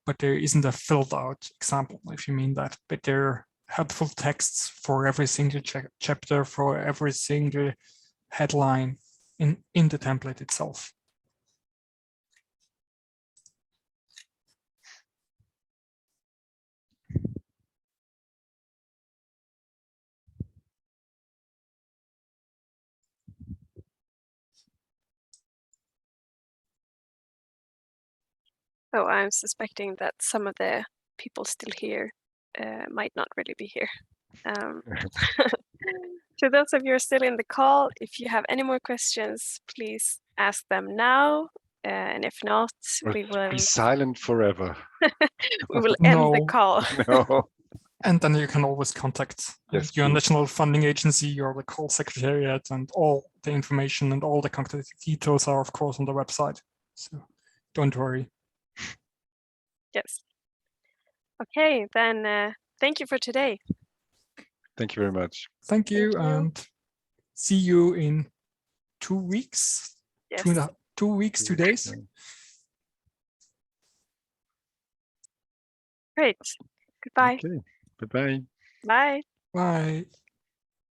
A: but there isn't a filled out example, if you mean that, but there are helpful texts for every single chapter, for every single headline in the template itself.
D: So I'm suspecting that some of the people still here might not really be here. To those of you who are still in the call, if you have any more questions, please ask them now. And if not, we will
C: be silent forever.
D: we will end the call.
C: No.
A: And then you can always contact your national funding agency or the call secretariat, and all the information and all the contact details are, of course, on the website. So don't worry.
D: Yes. Okay, then thank you for today.
C: Thank you very much.
A: Thank you, and see you in 2 weeks.
D: Yes.
A: 2 weeks, 2 days.
D: Great. Goodbye.
C: Okay. Bye-bye.
D: Bye.
A: Bye.